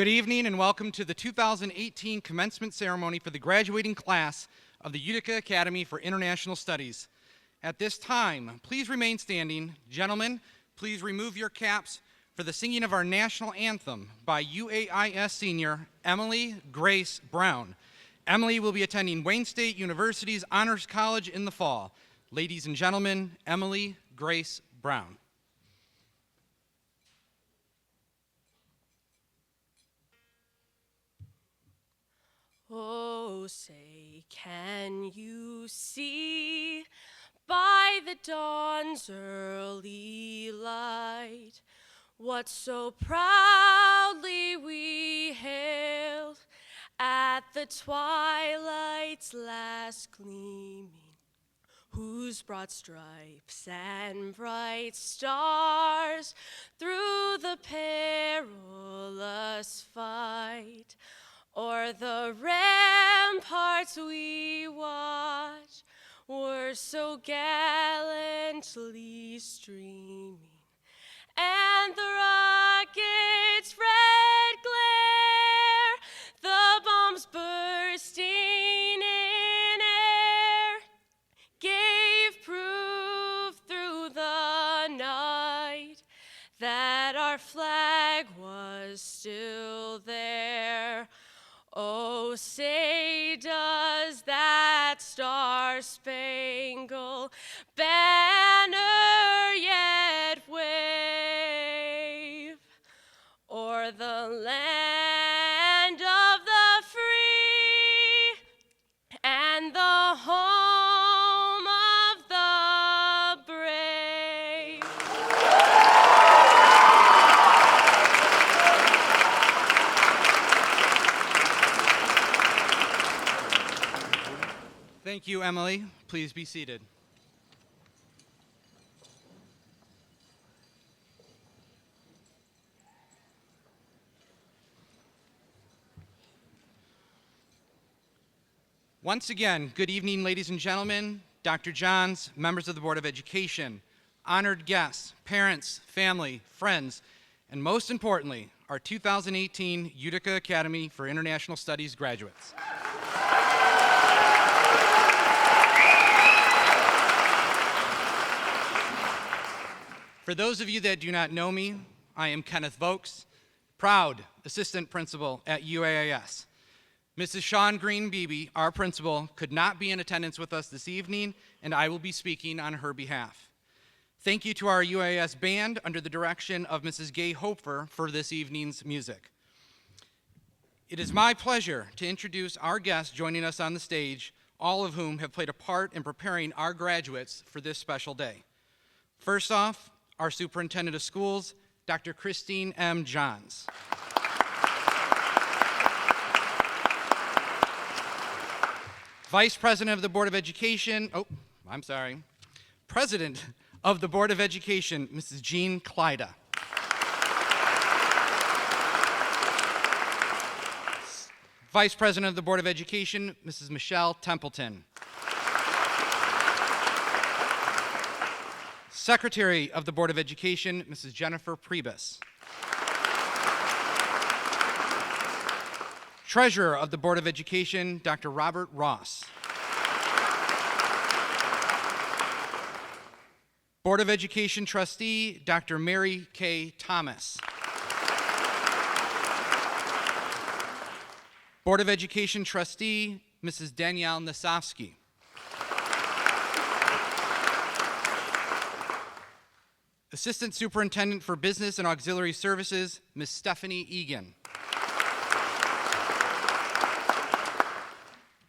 Good evening and welcome to the 2018 commencement ceremony for the graduating class of the Utica Academy for International Studies. At this time, please remain standing. Gentlemen, please remove your caps for the singing of our national anthem by UAIS senior Emily Grace Brown. Emily will be attending Wayne State University's Honors College in the fall. Ladies and gentlemen, Emily Grace Brown. Oh, say, can you see by the dawn's early light what so proudly we hailed at the twilight's last gleaming, whose broad stripes and bright stars through the perilous fight o'er the ramparts we watch were so gallantly streaming, and the rocket's red glare, the bombs bursting in air, gave proof through the night that our flag was still there. Oh, say does that star-spangled banner yet wave o'er the land of the free and the home of the brave? Thank you, Emily. Please be seated. Once again, good evening, ladies and gentlemen. Dr. Johns, members of the Board of Education, honored guests, parents, family, friends, and most importantly, our 2018 Utica Academy for International Studies graduates. For those of you that do not know me, I am Kenneth Vokes, proud assistant principal at UAIS. Mrs. Sean Green Beebe, our principal, could not be in attendance with us this evening, and I will be speaking on her behalf. Thank you to our UAIS band under the direction of Mrs. Gay Hofer for this evening's music. It is my pleasure to introduce our guests joining us on the stage, all of whom have played a part in preparing our graduates for this special day. First off, our Superintendent of Schools, Dr. Christine M. Johns. Vice President of the Board of Education, President of the Board of Education, Mrs. Jean Klida. Vice President of the Board of Education, Mrs. Michelle Templeton. Secretary of the Board of Education, Mrs. Jennifer Priebus. Treasurer of the Board of Education, Dr. Robert Ross. Board of Education Trustee, Dr. Mary K. Thomas. Board of Education Trustee, Mrs. Danielle Nasofsky. Assistant Superintendent for Business and Auxiliary Services, Ms. Stephanie Egan.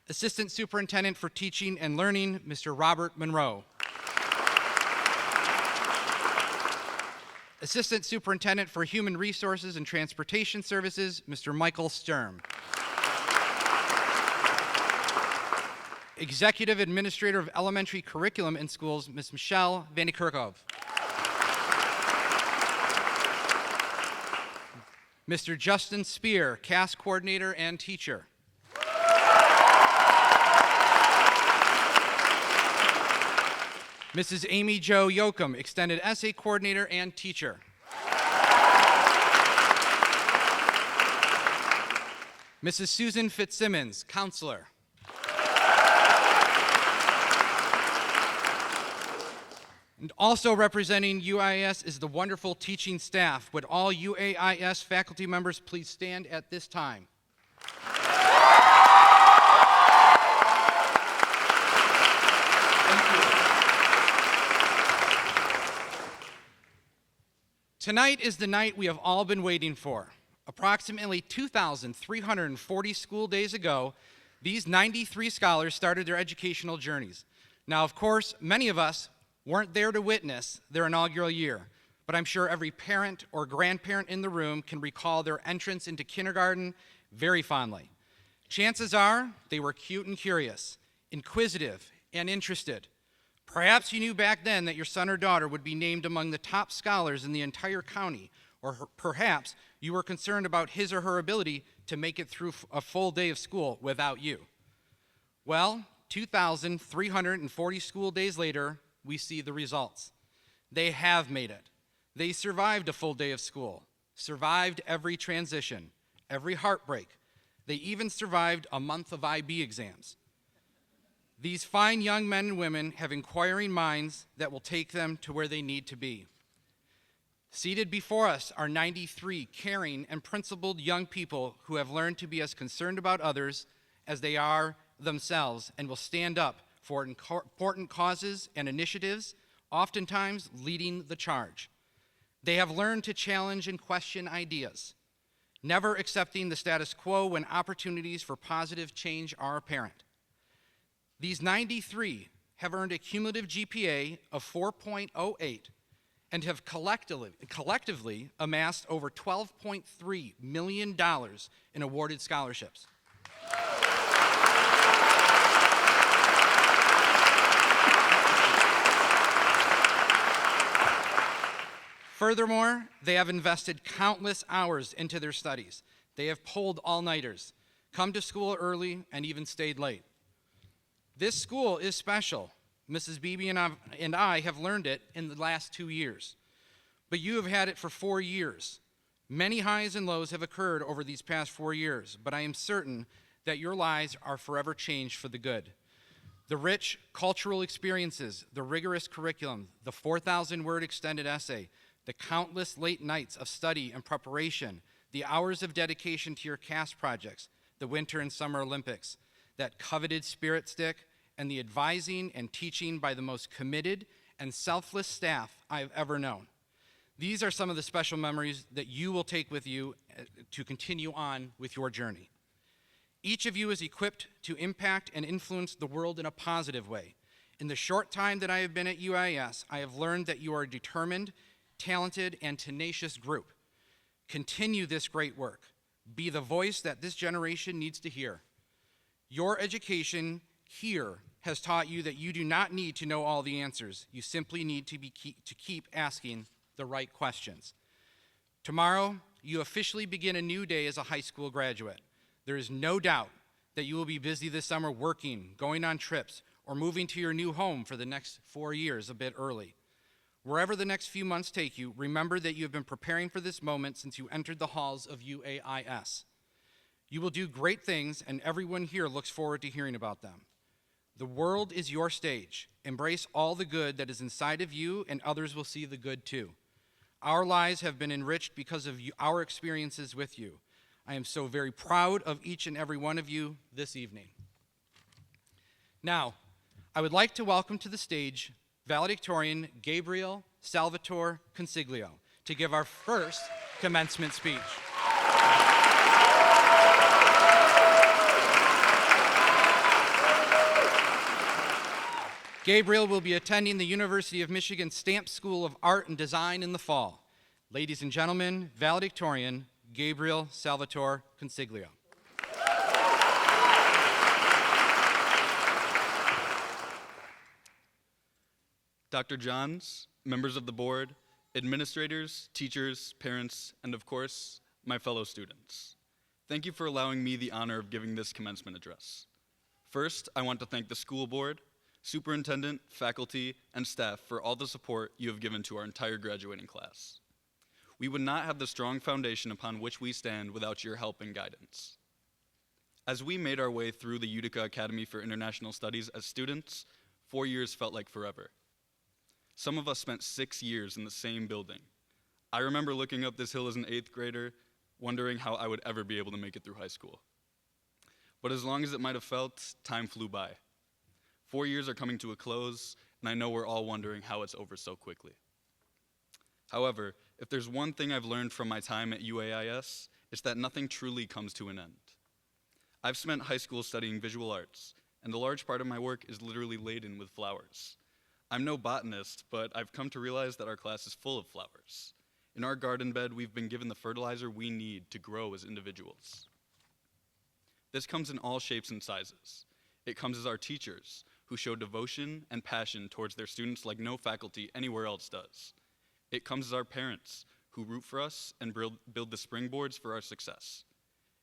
Assistant Superintendent for Teaching and Learning, Mr. Robert Monroe. Assistant Superintendent for Human Resources and Transportation Services, Mr. Michael Sturm. Executive Administrator of Elementary Curriculum in Schools, Ms. Michelle Vandekerkhoff. Mr. Justin Spear, CAS Coordinator and Teacher. Mrs. Amy Jo Yoakum, Extended Essay Coordinator and Teacher. Mrs. Susan Fitzsimmons, Counselor. And also representing UAIS is the wonderful teaching staff. Would all UAIS faculty members please stand at this time? Tonight is the night we have all been waiting for. Approximately 2,340 school days ago, these 93 scholars started their educational journeys. Now, of course, many of us weren't there to witness their inaugural year, but I'm sure every parent or grandparent in the room can recall their entrance into kindergarten very fondly. Chances are they were cute and curious, inquisitive and interested. Perhaps you knew back then that your son or daughter would be named among the top scholars in the entire county, or perhaps you were concerned about his or her ability to make it through a full day of school without you. Well, 2,340 school days later, we see the results. They have made it. They survived a full day of school, survived every transition, every heartbreak. They even survived a month of IB exams. These fine young men and women have inquiring minds that will take them to where they need to be. Seated before us are 93 caring and principled young people who have learned to be as concerned about others as they are themselves and will stand up for important causes and initiatives, oftentimes leading the charge. They have learned to challenge and question ideas, never accepting the status quo when opportunities for positive change are apparent. These 93 have earned a cumulative GPA of 4.08 and have collectively amassed over $12.3 million in awarded scholarships. Furthermore, they have invested countless hours into their studies. They have pulled all-nighters, come to school early, and even stayed late. This school is special, Mrs. Beebe and I have learned it in the last 2 years, but you have had it for 4 years. Many highs and lows have occurred over these past 4 years, but I am certain that your lives are forever changed for the good. The rich cultural experiences, the rigorous curriculum, the 4,000-word extended essay, the countless late nights of study and preparation, the hours of dedication to your CAST projects, the Winter and Summer Olympics, that coveted Spirit Stick, and the advising and teaching by the most committed and selfless staff I have ever known. These are some of the special memories that you will take with you to continue on with your journey. Each of you is equipped to impact and influence the world in a positive way. In the short time that I have been at UIS, I have learned that you are a determined, talented, and tenacious group. Continue this great work. Be the voice that this generation needs to hear. Your education here has taught you that you do not need to know all the answers. You simply need to keep asking the right questions. Tomorrow, you officially begin a new day as a high school graduate. There is no doubt that you will be busy this summer working, going on trips, or moving to your new home for the next 4 years a bit early. Wherever the next few months take you, remember that you have been preparing for this moment since you entered the halls of UAIS. You will do great things, and everyone here looks forward to hearing about them. The world is your stage. Embrace all the good that is inside of you, and others will see the good too. Our lives have been enriched because of our experiences with you. I am so very proud of each and every one of you this evening. Now, I would like to welcome to the stage valedictorian Gabriel Salvatore Consiglio to give our first commencement speech. Gabriel will be attending the University of Michigan Stamp School of Art and Design in the fall. Ladies and gentlemen, valedictorian Gabriel Salvatore Consiglio. Dr. Johns, members of the board, administrators, teachers, parents, and of course, my fellow students. Thank you for allowing me the honor of giving this commencement address. First, I want to thank the school board, superintendent, faculty, and staff for all the support you have given to our entire graduating class. We would not have the strong foundation upon which we stand without your help and guidance. As we made our way through the Utica Academy for International Studies as students, 4 years felt like forever. Some of us spent 6 years in the same building. I remember looking up this hill as an 8th grader, wondering how I would ever be able to make it through high school. But as long as it might have felt, time flew by. 4 years are coming to a close, and I know we're all wondering how it's over so quickly. However, if there's one thing I've learned from my time at UAIS, it's that nothing truly comes to an end. I've spent high school studying visual arts, and a large part of my work is literally laden with flowers. I'm no botanist, but I've come to realize that our class is full of flowers. In our garden bed, we've been given the fertilizer we need to grow as individuals. This comes in all shapes and sizes. It comes as our teachers, who show devotion and passion towards their students like no faculty anywhere else does. It comes as our parents, who root for us and build the springboards for our success.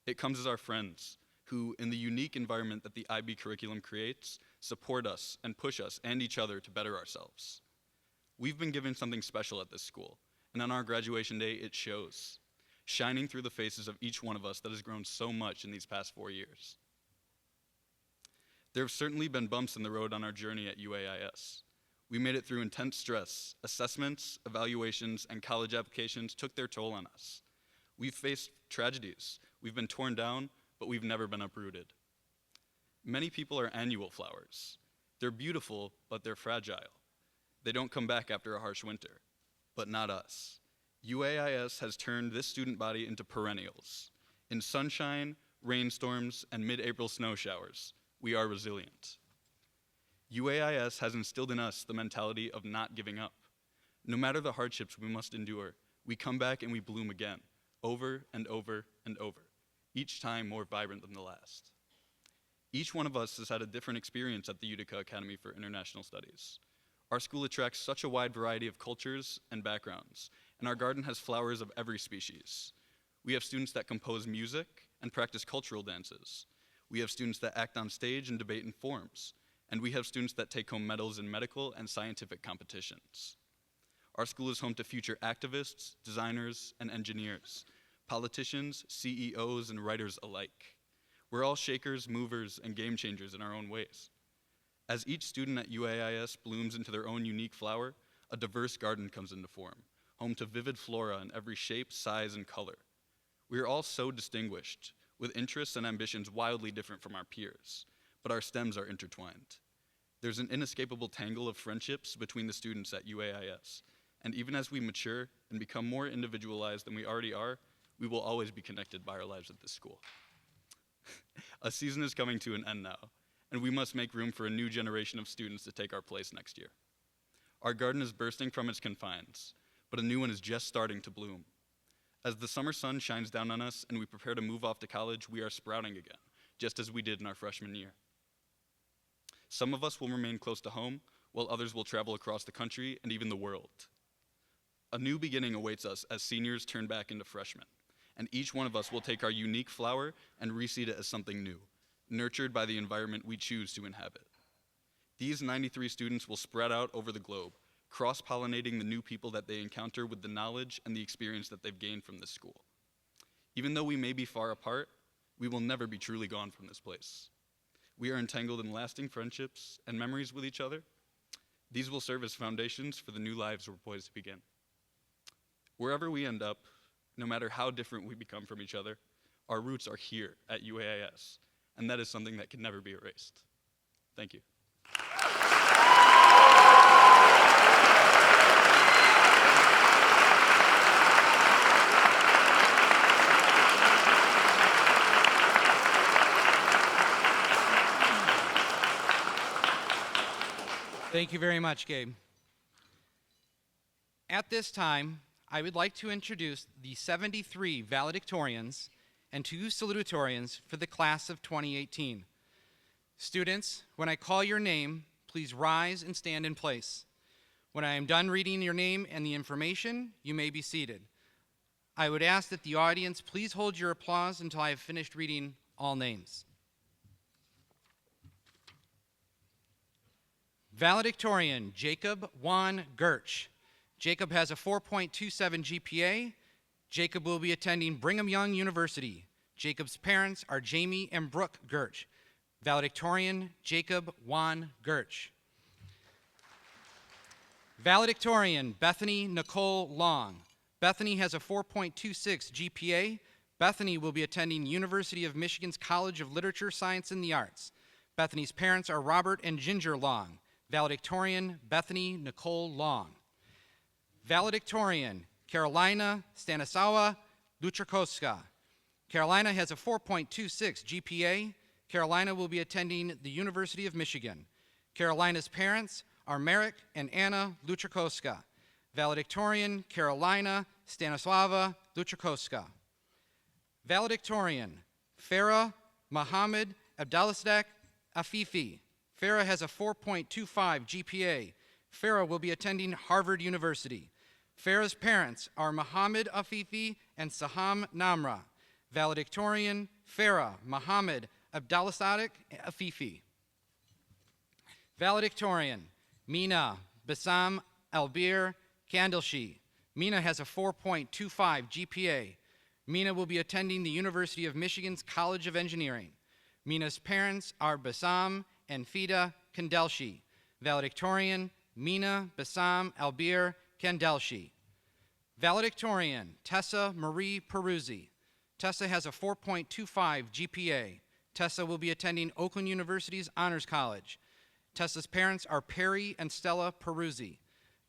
It comes as our friends, who, in the unique environment that the IB curriculum creates, support us and push us and each other to better ourselves. We've been given something special at this school, and on our graduation day, it shows, shining through the faces of each one of us that has grown so much in these past 4 years. There have certainly been bumps in the road on our journey at UAIS. We made it through intense stress. Assessments, evaluations, and college applications took their toll on us. We've faced tragedies. We've been torn down, but we've never been uprooted. Many people are annual flowers. They're beautiful, but they're fragile. They don't come back after a harsh winter, but not us. UAIS has turned this student body into perennials. In sunshine, rainstorms, and mid-April snow showers, we are resilient. UAIS has instilled in us the mentality of not giving up. No matter the hardships we must endure, we come back and we bloom again, over and over and over, each time more vibrant than the last. Each one of us has had a different experience at the Utica Academy for International Studies. Our school attracts such a wide variety of cultures and backgrounds, and our garden has flowers of every species. We have students that compose music and practice cultural dances. We have students that act on stage and debate in forums. and we have students that take home medals in medical and scientific competitions. Our school is home to future activists, designers, and engineers, politicians, CEOs, and writers alike. We're all shakers, movers, and game changers in our own ways. As each student at UAIS blooms into their own unique flower, a diverse garden comes into form, home to vivid flora in every shape, size, and color. We are all so distinguished, with interests and ambitions wildly different from our peers, but our stems are intertwined. There's an inescapable tangle of friendships between the students at UAIS, and even as we mature and become more individualized than we already are, we will always be connected by our lives at this school. A season is coming to an end now, and we must make room for a new generation of students to take our place next year. Our garden is bursting from its confines, but a new one is just starting to bloom. As the summer sun shines down on us and we prepare to move off to college, we are sprouting again, just as we did in our freshman year. Some of us will remain close to home, while others will travel across the country and even the world. A new beginning awaits us as seniors turn back into freshmen, and each one of us will take our unique flower and reseed it as something new, nurtured by the environment we choose to inhabit. These 93 students will spread out over the globe, cross-pollinating the new people that they encounter with the knowledge and the experience that they've gained from this school. Even though we may be far apart, we will never be truly gone from this place. We are entangled in lasting friendships and memories with each other. These will serve as foundations for the new lives we're poised to begin. Wherever we end up, no matter how different we become from each other, our roots are here at UAIS, and that is something that can never be erased. Thank you. Thank you very much, Gabe. At this time, I would like to introduce the 73 valedictorians and 2 salutatorians for the class of 2018. Students, when I call your name, please rise and stand in place. When I am done reading your name and the information, you may be seated. I would ask that the audience please hold your applause until I have finished reading all names. Valedictorian Jacob Juan Gertsch. Jacob has a 4.27 GPA. Jacob will be attending Brigham Young University. Jacob's parents are Jamie and Brooke Gertsch. Valedictorian Jacob Juan Gertsch. Valedictorian Bethany Nicole Long. Bethany has a 4.26 GPA. Bethany will be attending University of Michigan's College of Literature, Science, and the Arts. Bethany's parents are Robert and Ginger Long. Valedictorian Bethany Nicole Long. Valedictorian Carolina Stanislawa Luchakowska. Carolina has a 4.26 GPA. Carolina will be attending the University of Michigan. Carolina's parents are Merrick and Anna Luchakowska. Valedictorian Carolina Stanislava Luchakowska. Valedictorian Farah Mohammed Abdalazadek Afifi. Farah has a 4.25 GPA. Farah will be attending Harvard University. Farah's parents are Mohammed Afifi and Saham Namra. Valedictorian Farah Mohammed Abdalazadek Afifi. Valedictorian Mina Bassam Albir Kandilshi. Mina has a 4.25 GPA. Mina will be attending the University of Michigan's College of Engineering. Mina's parents are Bassam and Fida Kandelshi. Valedictorian Mina Bassam Albir Kandelshi. Valedictorian Tessa Marie Peruzzi. Tessa has a 4.25 GPA. Tessa will be attending Oakland University's Honors College. Tessa's parents are Perry and Stella Peruzzi.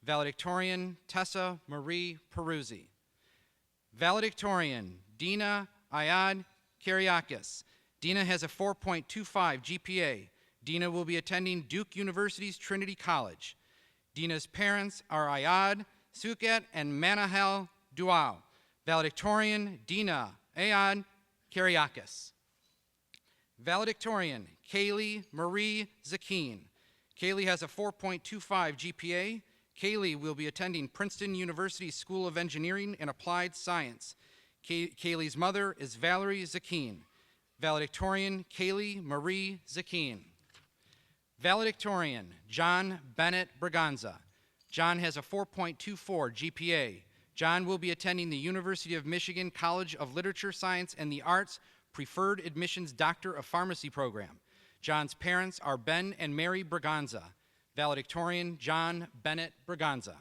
Valedictorian Tessa Marie Peruzzi. Valedictorian Dina Ayad Kyriakis. Dina has a 4.25 GPA. Dina will be attending Duke University's Trinity College. Dina's parents are Ayad Suket and Manahel Duau. Valedictorian Dina Ayad Kyriakis. Valedictorian Kaylee Marie Zakeen. Kaylee has a 4.25 GPA. Kaylee will be attending Princeton University School of Engineering and Applied Science. Kaylee's mother is Valerie Zakeen. Valedictorian Kaylee Marie Zakeen. Valedictorian, John Bennett Braganza. John has a 4.24 GPA. John will be attending the University of Michigan College of Literature, Science, and the Arts Preferred Admissions Doctor of Pharmacy program. John's parents are Ben and Mary Braganza. Valedictorian, John Bennett Braganza.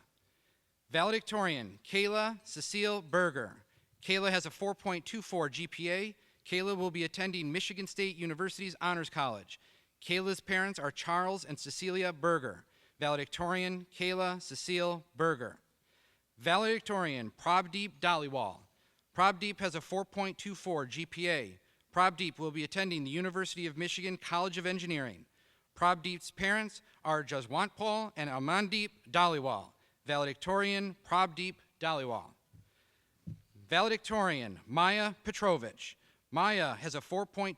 Valedictorian, Kayla Cecile Berger. Kayla has a 4.24 GPA. Kayla will be attending Michigan State University's Honors College. Kayla's parents are Charles and Cecilia Berger. Valedictorian, Kayla Cecile Berger. Valedictorian, Prabdeep Dhaliwal. Prabdeep has a 4.24 GPA. Prabdeep will be attending the University of Michigan College of Engineering. Prabdeep's parents are Jaswantpal and Amandeep Dhaliwal. Valedictorian, Prabdeep Dhaliwal. Valedictorian, Maya Petrovich. Maya has a 4.24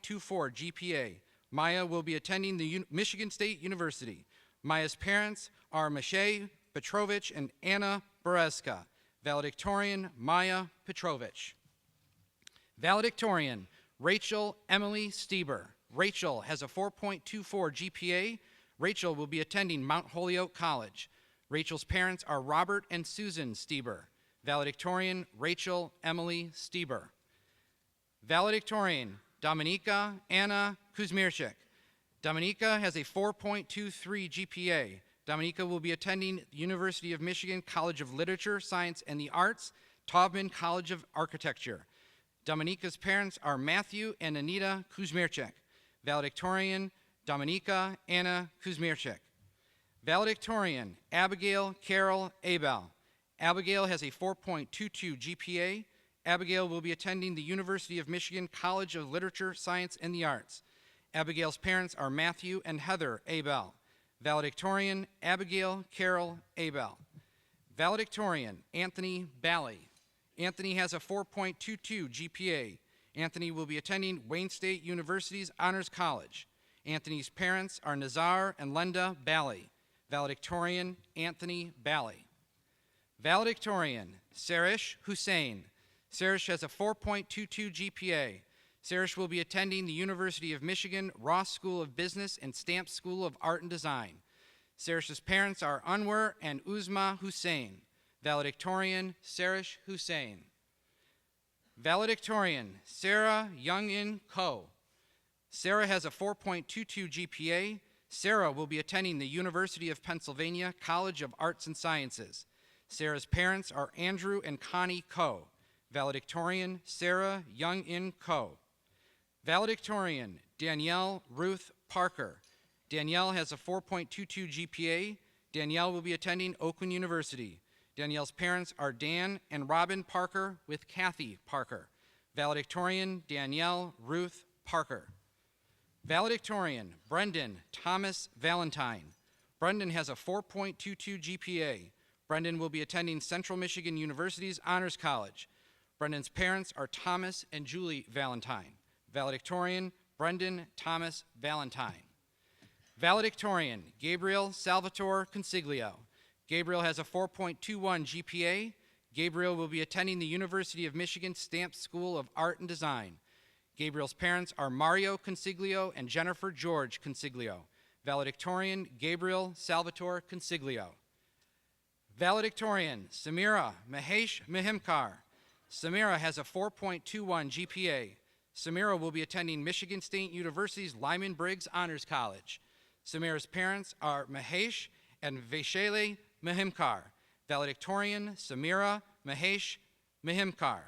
GPA. Maya will be attending the Michigan State University. Maya's parents are Maciej Petrovich and Anna Berezka. Valedictorian, Maya Petrovich. Valedictorian, Rachel Emily Stieber. Rachel has a 4.24 GPA. Rachel will be attending Mount Holyoke College. Rachel's parents are Robert and Susan Stieber. Valedictorian, Rachel Emily Stieber. Valedictorian, Dominika Anna Kuzmirchik. Dominika has a 4.23 GPA. Dominika will be attending the University of Michigan College of Literature, Science, and the Arts, Taubman College of Architecture. Dominika's parents are Matthew and Anita Kuzmirchik. Valedictorian, Dominika Anna Kuzmirchik. Valedictorian, Abigail Carol Abel. Abigail has a 4.22 GPA. Abigail will be attending the University of Michigan College of Literature, Science, and the Arts. Abigail's parents are Matthew and Heather Abel. Valedictorian, Abigail Carol Abel. Valedictorian, Anthony Bally. Anthony has a 4.22 GPA. Anthony will be attending Wayne State University's Honors College. Anthony's parents are Nazar and Lenda Bally. Valedictorian, Anthony Bally. Valedictorian, Sarish Hussein. Sarish has a 4.22 GPA. Sarish will be attending the University of Michigan Ross School of Business and Stamps School of Art and Design. Sarish's parents are Anwar and Uzma Hussein. Valedictorian, Sarish Hussein. Valedictorian, Sarah Youngin Ko. Sarah has a 4.22 GPA. Sarah will be attending the University of Pennsylvania College of Arts and Sciences. Sarah's parents are Andrew and Connie Ko. Valedictorian, Sarah Youngin Ko. Valedictorian, Danielle Ruth Parker. Danielle has a 4.22 GPA. Danielle will be attending Oakland University. Danielle's parents are Dan and Robin Parker with Kathy Parker. Valedictorian, Danielle Ruth Parker. Valedictorian, Brendan Thomas Valentine. Brendan has a 4.22 GPA. Brendan will be attending Central Michigan University's Honors College. Brendan's parents are Thomas and Julie Valentine. Valedictorian, Brendan Thomas Valentine. Valedictorian, Gabriel Salvatore Consiglio. Gabriel has a 4.21 GPA. Gabriel will be attending the University of Michigan Stamps School of Art and Design. Gabriel's parents are Mario Consiglio and Jennifer George Consiglio. Valedictorian, Gabriel Salvatore Consiglio. Valedictorian, Samira Mahesh Mahimkar. Samira has a 4.21 GPA. Samira will be attending Michigan State University's Lyman Briggs Honors College. Samira's parents are Mahesh and Vaishali Mahimkar. Valedictorian, Samira Mahesh Mahimkar.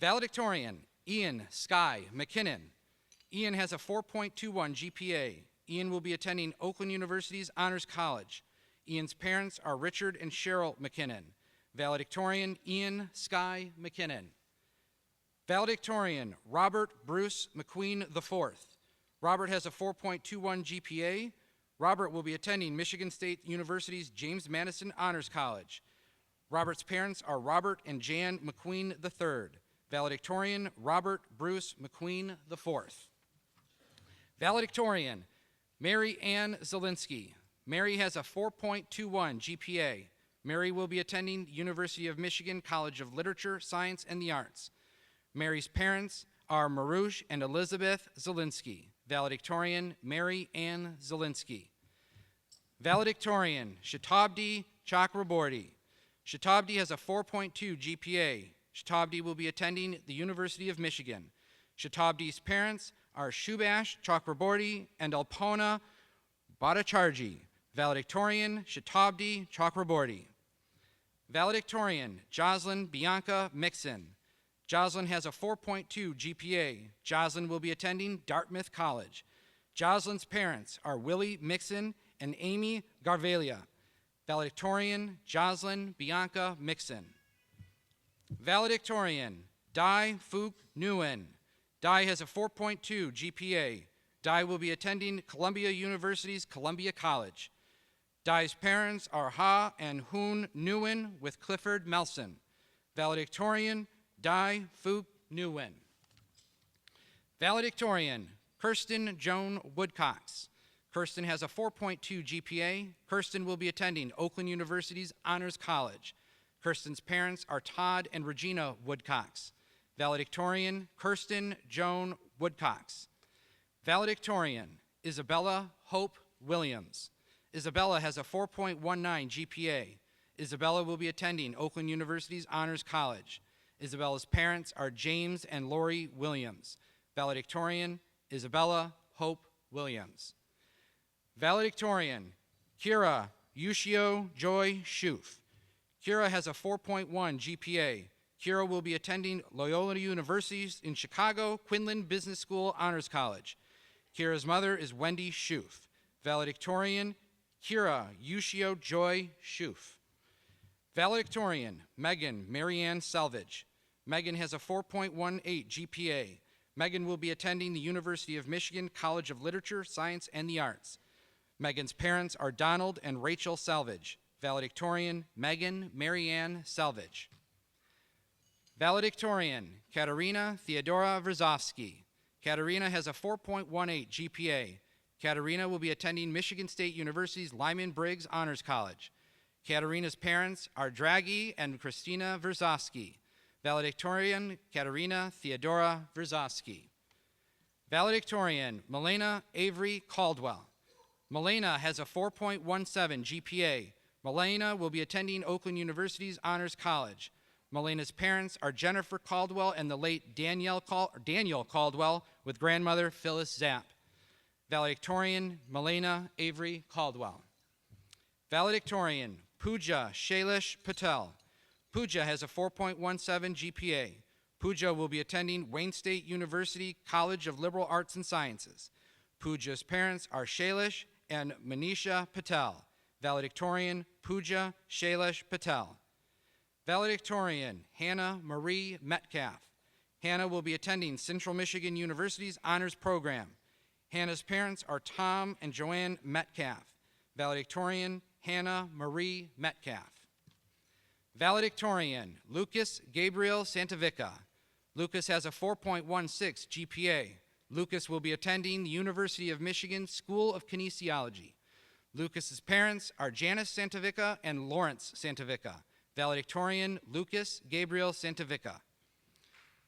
Valedictorian, Ian Sky McKinnon. Ian has a 4.21 GPA. Ian will be attending Oakland University's Honors College. Ian's parents are Richard and Cheryl McKinnon. Valedictorian, Ian Sky McKinnon. Valedictorian, Robert Bruce McQueen IV. Robert has a 4.21 GPA. Robert will be attending Michigan State University's James Madison Honors College. Robert's parents are Robert and Jan McQueen III. Valedictorian, Robert Bruce McQueen IV. Valedictorian, Mary Ann Zielinski. Mary has a 4.21 GPA. Mary will be attending University of Michigan College of Literature, Science, and the Arts. Mary's parents are Marush and Elizabeth Zielinski. Valedictorian, Mary Ann Zielinski. Valedictorian, Shatabdi Chakraborty. Shatabdi has a 4.2 GPA. Shatabdi will be attending the University of Michigan. Shatabdi's parents are Shubash Chakraborty and Alpona Bhattacharjee. Valedictorian, Shatabdi Chakraborty. Valedictorian, Jocelyn Bianca Mixon. Jocelyn has a 4.2 GPA. Jocelyn will be attending Dartmouth College. Jocelyn's parents are Willie Mixon and Amy Garvelia. Valedictorian, Jocelyn Bianca Mixon. Valedictorian, Dai Phuc Nguyen. Dai has a 4.2 GPA. Dai will be attending Columbia University's Columbia College. Dai's parents are Ha and Hoon Nguyen with Clifford Melson. Valedictorian, Dai Phuc Nguyen. Valedictorian, Kirsten Joan Woodcox. Kirsten has a 4.2 GPA. Kirsten will be attending Oakland University's Honors College. Kirsten's parents are Todd and Regina Woodcox. Valedictorian, Kirsten Joan Woodcox. Valedictorian, Isabella Hope Williams. Isabella has a 4.19 GPA. Isabella will be attending Oakland University's Honors College. Isabella's parents are James and Lori Williams. Valedictorian, Isabella Hope Williams. Valedictorian, Kira Yushio Joy Shuf. Kira has a 4.1 GPA. Kira will be attending Loyola University in Chicago, Quinlan Business School Honors College. Kira's mother is Wendy Shuf. Valedictorian, Kira Yushio Joy Shuf. Valedictorian, Megan Marianne Selvage. Megan has a 4.18 GPA. Megan will be attending the University of Michigan College of Literature, Science, and the Arts. Megan's parents are Donald and Rachel Selvage. Valedictorian, Megan Marianne Selvage. Valedictorian, Katerina Theodora Verzovsky. Katerina has a 4.18 GPA. Katerina will be attending Michigan State University's Lyman Briggs Honors College. Katerina's parents are Draghi and Christina Verzovsky. Valedictorian, Katerina Theodora Verzovsky. Valedictorian, Milena Avery Caldwell. Milena has a 4.17 GPA. Milena will be attending Oakland University's Honors College. Milena's parents are Jennifer Caldwell and the late Daniel Caldwell with grandmother Phyllis Zapp. Valedictorian, Milena Avery Caldwell. Valedictorian, Pooja Shailesh Patel. Pooja has a 4.17 GPA. Pooja will be attending Wayne State University College of Liberal Arts and Sciences. Pooja's parents are Shailesh and Manisha Patel. Valedictorian, Pooja Shailesh Patel. Valedictorian, Hannah Marie Metcalf. Hannah will be attending Central Michigan University's Honors Program. Hannah's parents are Tom and Joanne Metcalf. Valedictorian, Hannah Marie Metcalf. Valedictorian, Lucas Gabriel Santavica. Lucas has a 4.16 GPA. Lucas will be attending the University of Michigan School of Kinesiology. Lucas's parents are Janice Santavica and Lawrence Santavica. Valedictorian, Lucas Gabriel Santavica.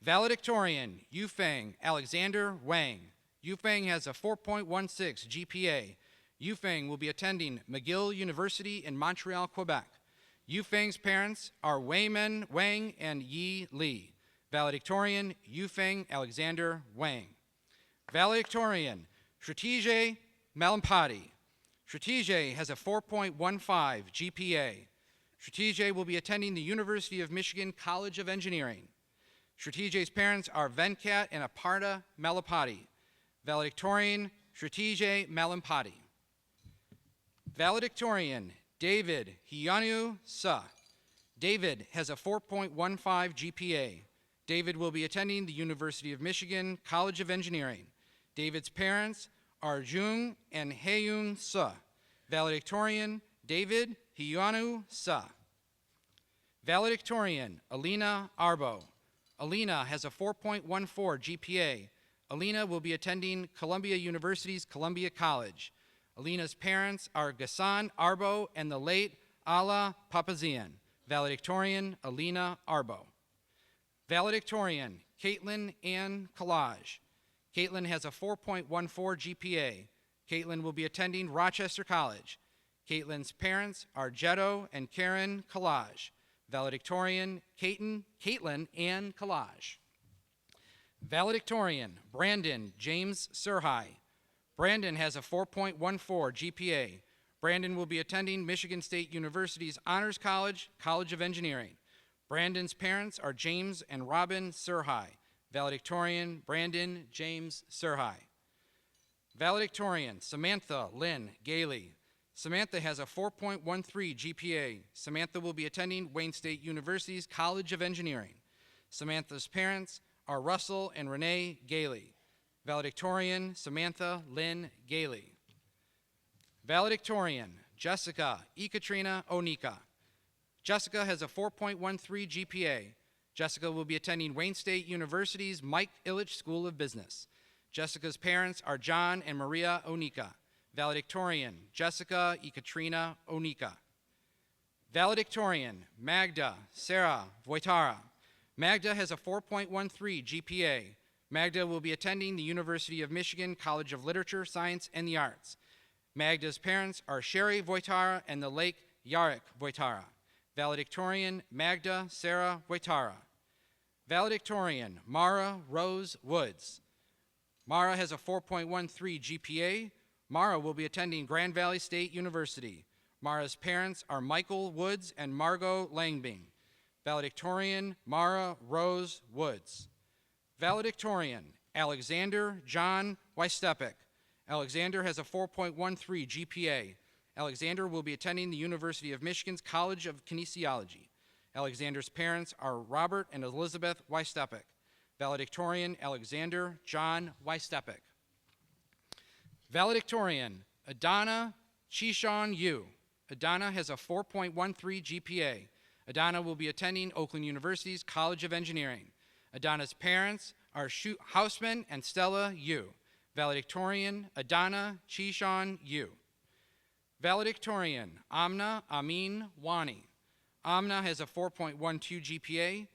Valedictorian, Yufeng Alexander Wang. Yufeng has a 4.16 GPA. Yufeng will be attending McGill University in Montreal, Quebec. Yufeng's parents are Weimin Wang and Yi Li. Valedictorian, Yufeng Alexander Wang. Valedictorian, Shrtijay Malampati. Shrtijay has a 4.15 GPA. Shrtijay will be attending the University of Michigan College of Engineering. Shrtijay's parents are Venkat and Aparna Malapati. Valedictorian, Shrtijay Malampati. Valedictorian, David Hiyanu Sa. David has a 4.15 GPA. David will be attending the University of Michigan College of Engineering. David's parents are Jung and Haeyun Sa. Valedictorian, David Hiyanu Sa. Valedictorian, Alina Arbo. Alina has a 4.14 GPA. Alina will be attending Columbia University's Columbia College. Alina's parents are Ghassan Arbo and the late Ala Papazian. Valedictorian, Alina Arbo. Valedictorian, Caitlin Ann Collage. Caitlin has a 4.14 GPA. Caitlin will be attending Rochester College. Caitlin's parents are Jetto and Karen Collage. Valedictorian, Caitlin Ann Collage. Valedictorian, Brandon James Surhai. Brandon has a 4.14 GPA. Brandon will be attending Michigan State University's Honors College, College of Engineering. Brandon's parents are James and Robin Surhai. Valedictorian, Brandon James Surhai. Valedictorian, Samantha Lynn Gailey. Samantha has a 4.13 GPA. Samantha will be attending Wayne State University's College of Engineering. Samantha's parents are Russell and Renee Gailey. Valedictorian, Samantha Lynn Gailey. Valedictorian, Jessica Ekaterina Onika. Jessica has a 4.13 GPA. Jessica will be attending Wayne State University's Mike Ilitch School of Business. Jessica's parents are John and Maria Onika. Valedictorian, Jessica Ekaterina Onika. Valedictorian, Magda Sarah Voitara. Magda has a 4.13 GPA. Magda will be attending the University of Michigan College of Literature, Science, and the Arts. Magda's parents are Sherry Voitara and the late Yarek Voitara. Valedictorian, Magda Sarah Voitara. Valedictorian, Mara Rose Woods. Mara has a 4.13 GPA. Mara will be attending Grand Valley State University. Mara's parents are Michael Woods and Margot Langbing. Valedictorian, Mara Rose Woods. Valedictorian, Alexander John Wystepik. Alexander has a 4.13 GPA. Alexander will be attending the University of Michigan's College of Kinesiology. Alexander's parents are Robert and Elizabeth Wystepik. Valedictorian, Alexander John Wystepik. Valedictorian, Adana Chishan Yu. Adana has a 4.13 GPA. Adana will be attending Oakland University's College of Engineering. Adana's parents are Hausman and Stella Yu. Valedictorian, Adana Chishan Yu. Valedictorian, Amna Amin Wani. Amna has a 4.12 GPA.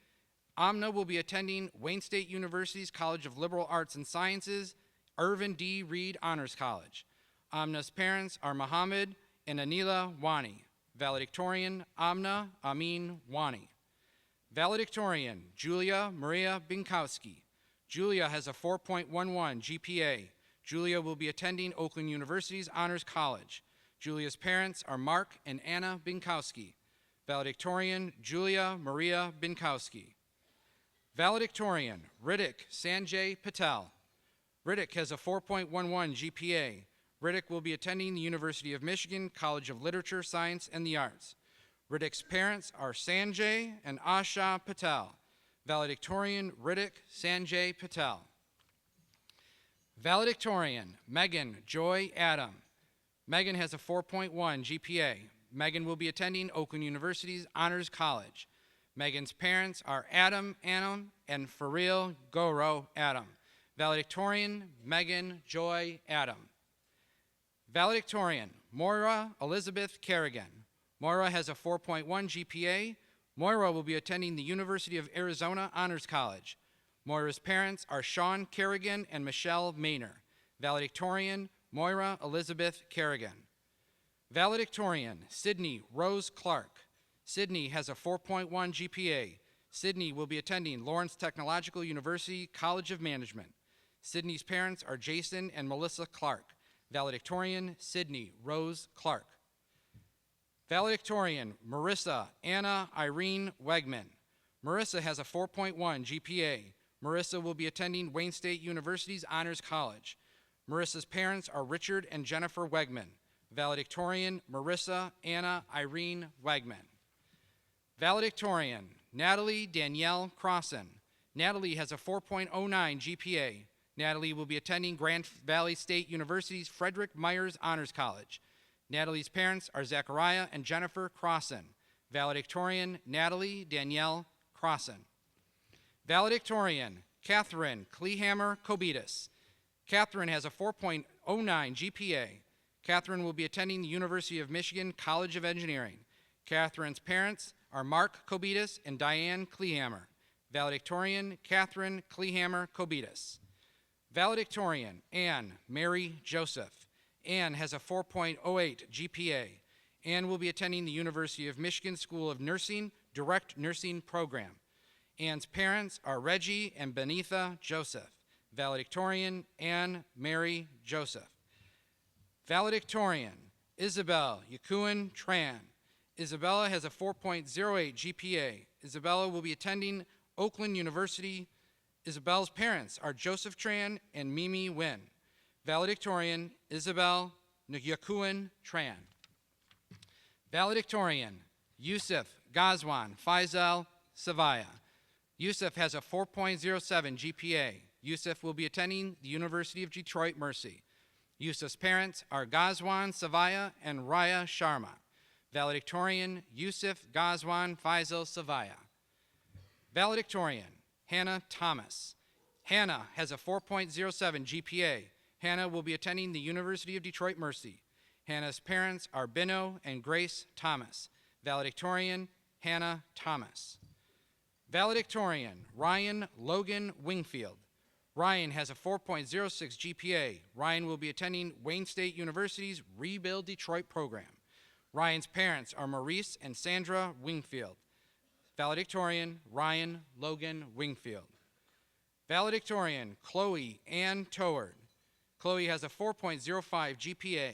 Amna will be attending Wayne State University's College of Liberal Arts and Sciences, Irvin D. Reed Honors College. Amna's parents are Mohammed and Anila Wani. Valedictorian, Amna Amin Wani. Valedictorian, Julia Maria Binkowski. Julia has a 4.11 GPA. Julia will be attending Oakland University's Honors College. Julia's parents are Mark and Anna Binkowski. Valedictorian, Julia Maria Binkowski. Valedictorian, Riddick Sanjay Patel. Riddick has a 4.11 GPA. Riddick will be attending the University of Michigan College of Literature, Science, and the Arts. Riddick's parents are Sanjay and Asha Patel. Valedictorian, Riddick Sanjay Patel. Valedictorian, Megan Joy Adam. Megan has a 4.1 GPA. Megan will be attending Oakland University's Honors College. Megan's parents are Adam Anam and Faril Goro Adam. Valedictorian, Megan Joy Adam. Valedictorian, Moira Elizabeth Kerrigan. Moira has a 4.1 GPA. Moira will be attending the University of Arizona Honors College. Moira's parents are Sean Kerrigan and Michelle Maynor. Valedictorian, Moira Elizabeth Kerrigan. Valedictorian, Sydney Rose Clark. Sydney has a 4.1 GPA. Sydney will be attending Lawrence Technological University College of Management. Sydney's parents are Jason and Melissa Clark. Valedictorian, Sydney Rose Clark. Valedictorian, Marissa Anna Irene Wegman. Marissa has a 4.1 GPA. Marissa will be attending Wayne State University's Honors College. Marissa's parents are Richard and Jennifer Wegman. Valedictorian, Marissa Anna Irene Wegman. Valedictorian, Natalie Danielle Crossan. Natalie has a 4.09 GPA. Natalie will be attending Grand Valley State University's Frederick Myers Honors College. Natalie's parents are Zachariah and Jennifer Crossan. Valedictorian, Natalie Danielle Crossan. Valedictorian, Catherine Kleehammer Kobetis. Catherine has a 4.09 GPA. Catherine will be attending the University of Michigan College of Engineering. Catherine's parents are Mark Kobetis and Diane Kleehammer. Valedictorian, Catherine Kleehammer Kobetis. Valedictorian, Anne Mary Joseph. Anne has a 4.08 GPA. Ann will be attending the University of Michigan School of Nursing Direct Nursing Program. Ann's parents are Reggie and Benitha Joseph. Valedictorian, Ann Mary Joseph. Valedictorian, Isabel Yakuan Tran. Isabella has a 4.08 GPA. Isabella will be attending Oakland University. Isabel's parents are Joseph Tran and Mimi Wynn. Valedictorian, Isabel Yakuan Tran. Valedictorian, Yusuf Gazwan Faisal Savaya. Yusuf has a 4.07 GPA. Yusuf will be attending the University of Detroit Mercy. Yusuf's parents are Gazwan Savaya and Raya Sharma. Valedictorian, Yusuf Gazwan Faisal Savaya. Valedictorian, Hannah Thomas. Hannah has a 4.07 GPA. Hannah will be attending the University of Detroit Mercy. Hannah's parents are Benno and Grace Thomas. Valedictorian, Hannah Thomas. Valedictorian, Ryan Logan Wingfield. Ryan has a 4.06 GPA. Ryan will be attending Wayne State University's Rebuild Detroit program. Ryan's parents are Maurice and Sandra Wingfield. Valedictorian, Ryan Logan Wingfield. Valedictorian, Chloe Ann Toward. Chloe has a 4.05 GPA.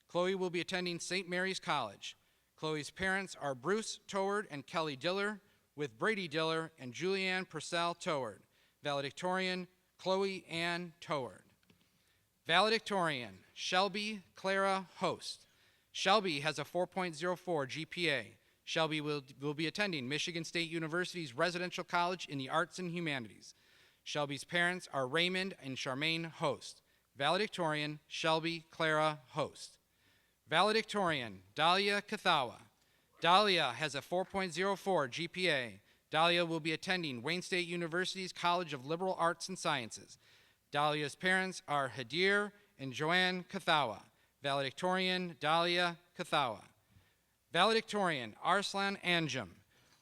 Chloe will be attending St. Mary's College. Chloe's parents are Bruce Toward and Kelly Diller, with Brady Diller and Julianne Purcell Toward. Valedictorian, Chloe Ann Toward. Valedictorian, Shelby Clara Host. Shelby has a 4.04 GPA. Shelby will be attending Michigan State University's Residential College in the Arts and Humanities. Shelby's parents are Raymond and Charmaine Host. Valedictorian, Shelby Clara Host. Valedictorian, Dahlia Kathawa. Dahlia has a 4.04 GPA. Dahlia will be attending Wayne State University's College of Liberal Arts and Sciences. Dahlia's parents are Hadir and Joanne Kathawa. Valedictorian, Dahlia Kathawa. Valedictorian, Arslan Anjum.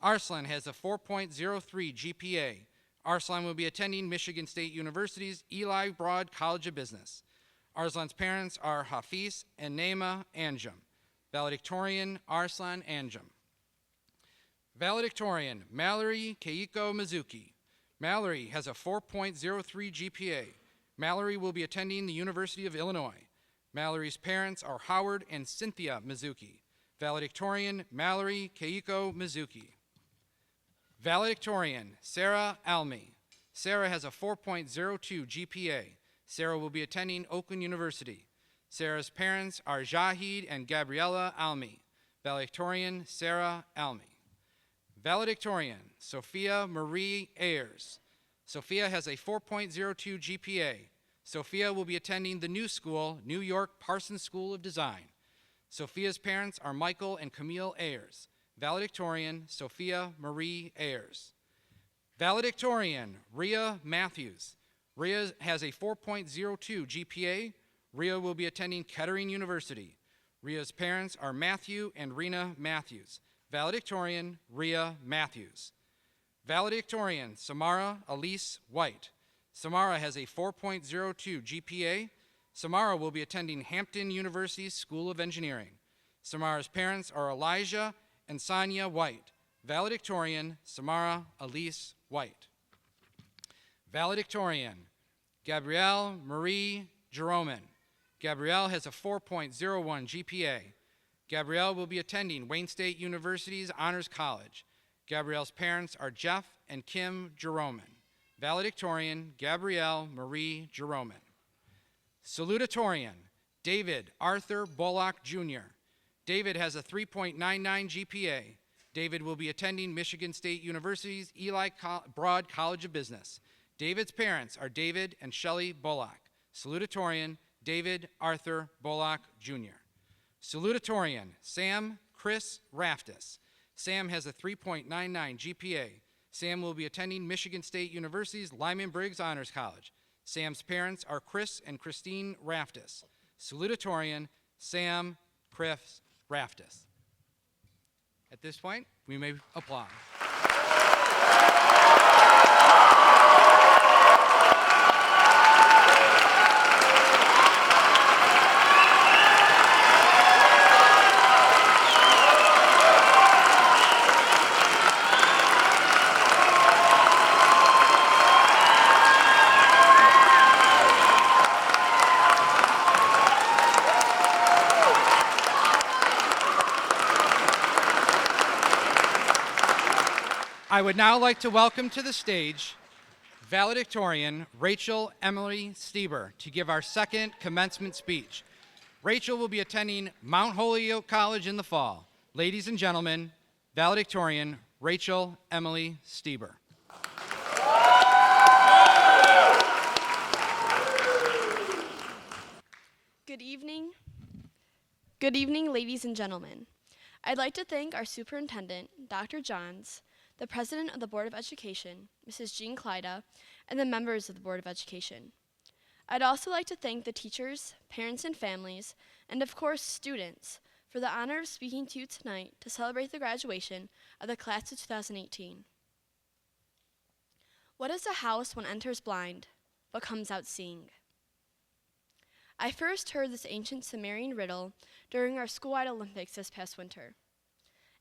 Arslan has a 4.03 GPA. Arslan will be attending Michigan State University's Eli Broad College of Business. Arslan's parents are Hafiz and Naima Anjum. Valedictorian, Arslan Anjum. Valedictorian, Mallory Keiko Mizuki. Mallory has a 4.03 GPA. Mallory will be attending the University of Illinois. Mallory's parents are Howard and Cynthia Mizuki. Valedictorian, Mallory Keiko Mizuki. Valedictorian, Sarah Almy. Sarah has a 4.02 GPA. Sarah will be attending Oakland University. Sarah's parents are Jahid and Gabriella Almy. Valedictorian, Sarah Almy. Valedictorian, Sophia Marie Ayers. Sophia has a 4.02 GPA. Sophia will be attending the new school, New York Parsons School of Design. Sophia's parents are Michael and Camille Ayers. Valedictorian, Sophia Marie Ayers. Valedictorian, Rhea Matthews. Rhea has a 4.02 GPA. Rhea will be attending Kettering University. Rhea's parents are Matthew and Rena Matthews. Valedictorian, Rhea Matthews. Valedictorian, Samara Elise White. Samara has a 4.02 GPA. Samara will be attending Hampton University's School of Engineering. Samara's parents are Elijah and Sonia White. Valedictorian, Samara Elise White. Valedictorian, Gabrielle Marie Jeromen. Gabrielle has a 4.01 GPA. Gabrielle will be attending Wayne State University's Honors College. Gabrielle's parents are Jeff and Kim Jeromen. Valedictorian, Gabrielle Marie Jeromen. Salutatorian, David Arthur Bullock Jr. David has a 3.99 GPA. David will be attending Michigan State University's Eli Broad College of Business. David's parents are David and Shelley Bullock. Salutatorian, David Arthur Bullock Jr. Salutatorian, Sam Chris Raftis. Sam has a 3.99 GPA. Sam will be attending Michigan State University's Lyman Briggs Honors College. Sam's parents are Chris and Christine Raftis. Salutatorian, Sam Chris Raftis. At this point, we may applaud. I would now like to welcome to the stage valedictorian Rachel Emily Stieber to give our second commencement speech. Rachel will be attending Mount Holyoke College in the fall. Ladies and gentlemen, valedictorian Rachel Emily Stieber. Good evening. Good evening, ladies and gentlemen. I'd like to thank our superintendent, Dr. Johns, the president of the Board of Education, Mrs. Jean Klida, and the members of the Board of Education. I'd also like to thank the teachers, parents and families, and of course students, for the honor of speaking to you tonight to celebrate the graduation of the class of 2018. What is a house one enters blind, but comes out seeing? I first heard this ancient Sumerian riddle during our school-wide Olympics this past winter.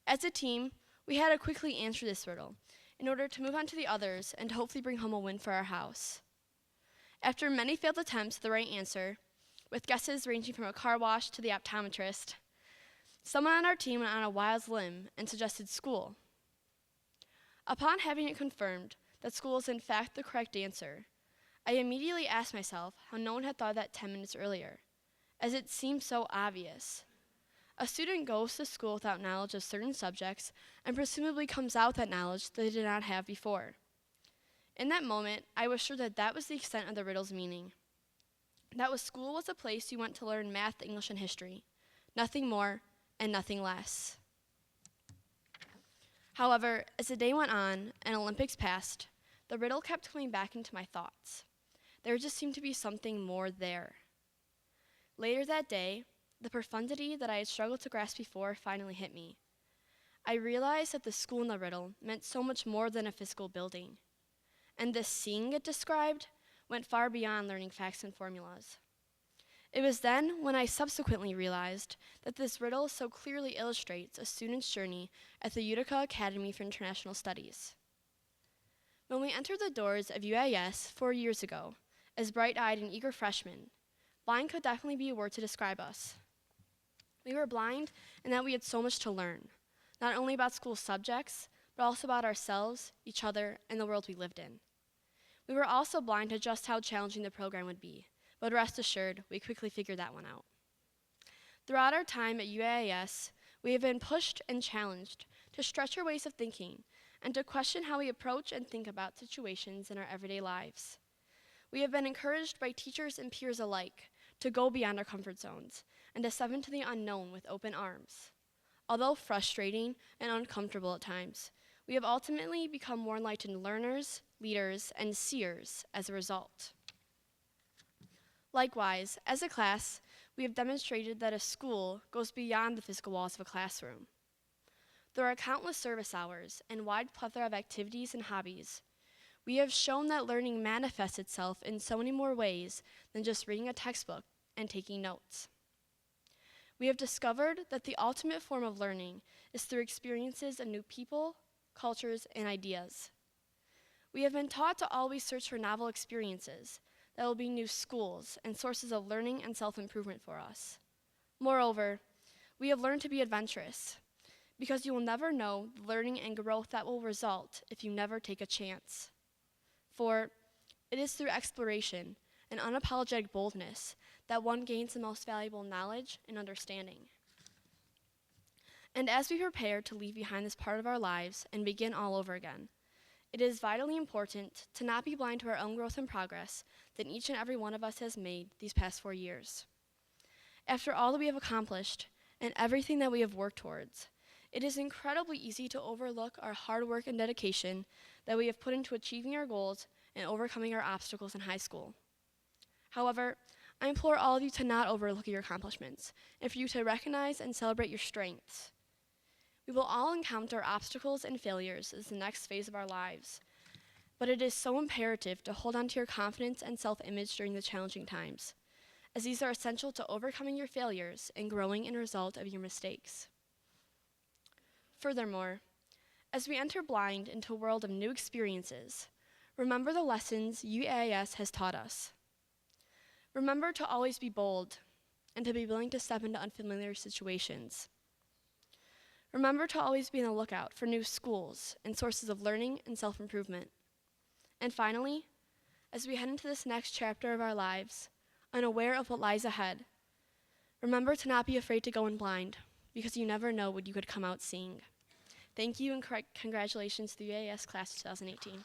As a team, we had to quickly answer this riddle in order to move on to the others and to hopefully bring home a win for our house. After many failed attempts at the right answer, with guesses ranging from a car wash to the optometrist, someone on our team went on a wild limb and suggested school. Upon having it confirmed that school is in fact the correct answer, I immediately asked myself how no one had thought of that 10 minutes earlier, as it seemed so obvious. A student goes to school without knowledge of certain subjects and presumably comes out with that knowledge that they did not have before. In that moment, I was sure that that was the extent of the riddle's meaning. That school was a place you went to learn math, English, and history. Nothing more and nothing less. However, as the day went on and Olympics passed, the riddle kept coming back into my thoughts. There just seemed to be something more there. Later that day, the profundity that I had struggled to grasp before finally hit me. I realized that the school in the riddle meant so much more than a physical building, and the seeing it described went far beyond learning facts and formulas. It was then when I subsequently realized that this riddle so clearly illustrates a student's journey at the Utica Academy for International Studies. When we entered the doors of UAS 4 years ago, as bright-eyed and eager freshmen, blind could definitely be a word to describe us. We were blind in that we had so much to learn, not only about school subjects, but also about ourselves, each other, and the world we lived in. We were also blind to just how challenging the program would be, but rest assured, we quickly figured that one out. Throughout our time at UAS, we have been pushed and challenged to stretch our ways of thinking and to question how we approach and think about situations in our everyday lives. We have been encouraged by teachers and peers alike to go beyond our comfort zones and to step into the unknown with open arms. Although frustrating and uncomfortable at times, we have ultimately become more enlightened learners, leaders, and seers as a result. Likewise, as a class, we have demonstrated that a school goes beyond the physical walls of a classroom. Through our countless service hours and wide plethora of activities and hobbies, we have shown that learning manifests itself in so many more ways than just reading a textbook and taking notes. We have discovered that the ultimate form of learning is through experiences of new people, cultures, and ideas. We have been taught to always search for novel experiences that will be new schools and sources of learning and self-improvement for us. Moreover, we have learned to be adventurous, because you will never know the learning and growth that will result if you never take a chance. For it is through exploration and unapologetic boldness that one gains the most valuable knowledge and understanding. And as we prepare to leave behind this part of our lives and begin all over again, it is vitally important to not be blind to our own growth and progress that each and every one of us has made these past 4 years. After all that we have accomplished and everything that we have worked towards, it is incredibly easy to overlook our hard work and dedication that we have put into achieving our goals and overcoming our obstacles in high school. However, I implore all of you to not overlook your accomplishments and for you to recognize and celebrate your strengths. We will all encounter obstacles and failures as the next phase of our lives, but it is so imperative to hold on to your confidence and self-image during the challenging times, as these are essential to overcoming your failures and growing in a result of your mistakes. Furthermore, as we enter blind into a world of new experiences, remember the lessons UAS has taught us. Remember to always be bold and to be willing to step into unfamiliar situations. Remember to always be on the lookout for new schools and sources of learning and self-improvement. And finally, as we head into this next chapter of our lives, unaware of what lies ahead, remember to not be afraid to go in blind, because you never know what you could come out seeing. Thank you and congratulations to the UAS Class 2018.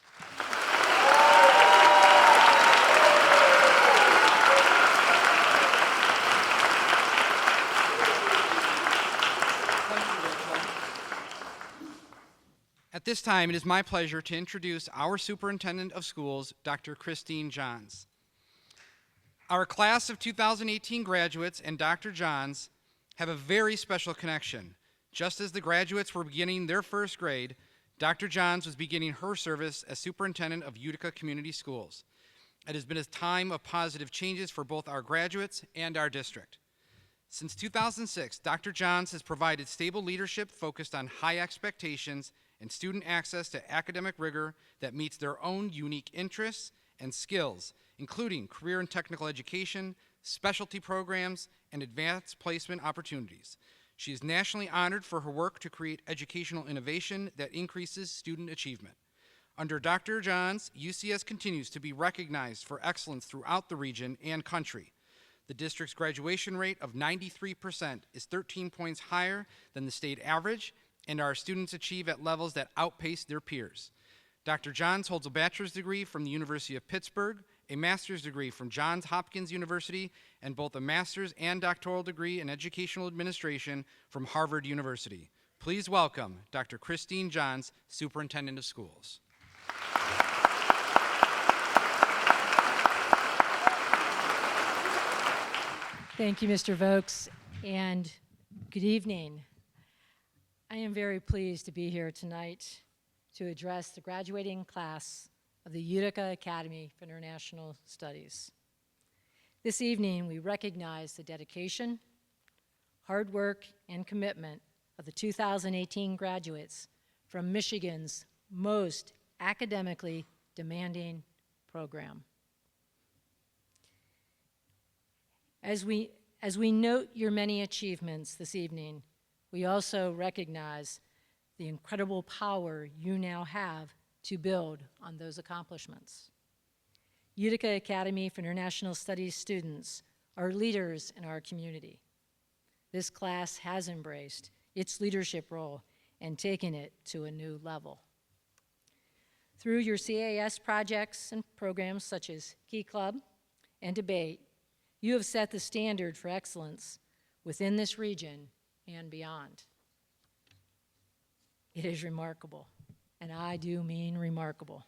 At this time, it is my pleasure to introduce our Superintendent of Schools, Dr. Christine Johns. Our class of 2018 graduates and Dr. Johns have a very special connection. Just as the graduates were beginning their first grade, Dr. Johns was beginning her service as Superintendent of Utica Community Schools. It has been a time of positive changes for both our graduates and our district. Since 2006, Dr. Johns has provided stable leadership focused on high expectations and student access to academic rigor that meets their own unique interests and skills, including career and technical education, specialty programs, and advanced placement opportunities. She is nationally honored for her work to create educational innovation that increases student achievement. Under Dr. Johns, UCS continues to be recognized for excellence throughout the region and country. The district's graduation rate of 93% is 13 points higher than the state average, and our students achieve at levels that outpace their peers. Dr. Johns holds a bachelor's degree from the University of Pittsburgh, a master's degree from Johns Hopkins University, and both a master's and doctoral degree in educational administration from Harvard University. Please welcome Dr. Christine Johns, Superintendent of Schools. Thank you, Mr. Vokes, and good evening. I am very pleased to be here tonight to address the graduating class of the Utica Academy for International Studies. This evening, we recognize the dedication, hard work, and commitment of the 2018 graduates from Michigan's most academically demanding program. As we note your many achievements this evening, we also recognize the incredible power you now have to build on those accomplishments. Utica Academy for International Studies students are leaders in our community. This class has embraced its leadership role and taken it to a new level. Through your CAS projects and programs such as Key Club and Debate, you have set the standard for excellence within this region and beyond. It is remarkable, and I do mean remarkable,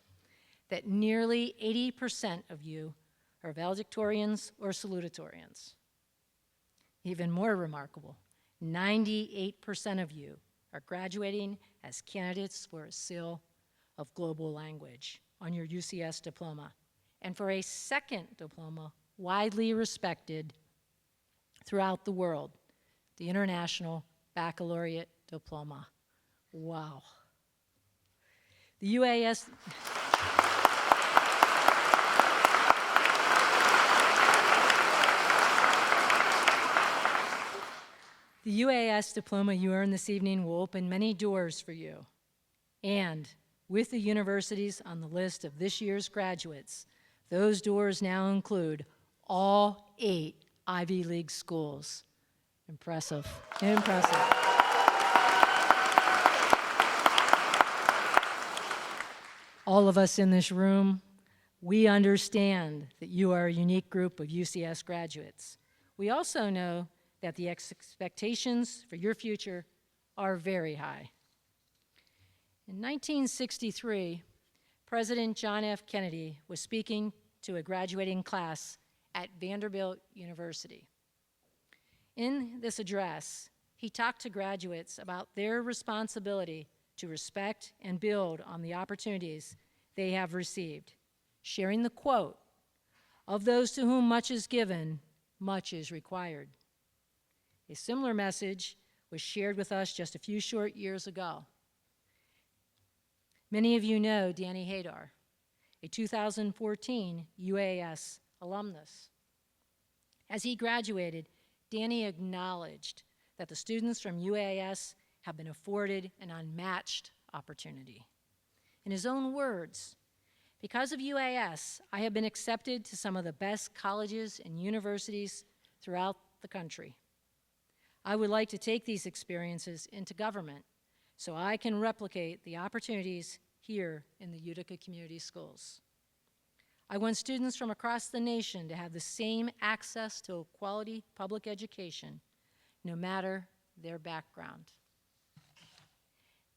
that nearly 80% of you are valedictorians or salutatorians. Even more remarkable, 98% of you are graduating as candidates for a seal of global language on your UCS diploma, and for a second diploma widely respected throughout the world, the International Baccalaureate Diploma. Wow. The UAS The UAS diploma you earn this evening will open many doors for you. And with the universities on the list of this year's graduates, those doors now include all 8 Ivy League schools. Impressive, impressive. All of us in this room, we understand that you are a unique group of UCS graduates. We also know that the expectations for your future are very high. In 1963, President John F. Kennedy was speaking to a graduating class at Vanderbilt University. In this address, he talked to graduates about their responsibility to respect and build on the opportunities they have received, sharing the quote, "Of those to whom much is given, much is required." A similar message was shared with us just a few short years ago. Many of you know Danny Hadar, a 2014 UAS alumnus. As he graduated, Danny acknowledged that the students from UAS have been afforded an unmatched opportunity. In his own words, because of UAS, I have been accepted to some of the best colleges and universities throughout the country. I would like to take these experiences into government so I can replicate the opportunities here in the Utica Community Schools. I want students from across the nation to have the same access to a quality public education, no matter their background.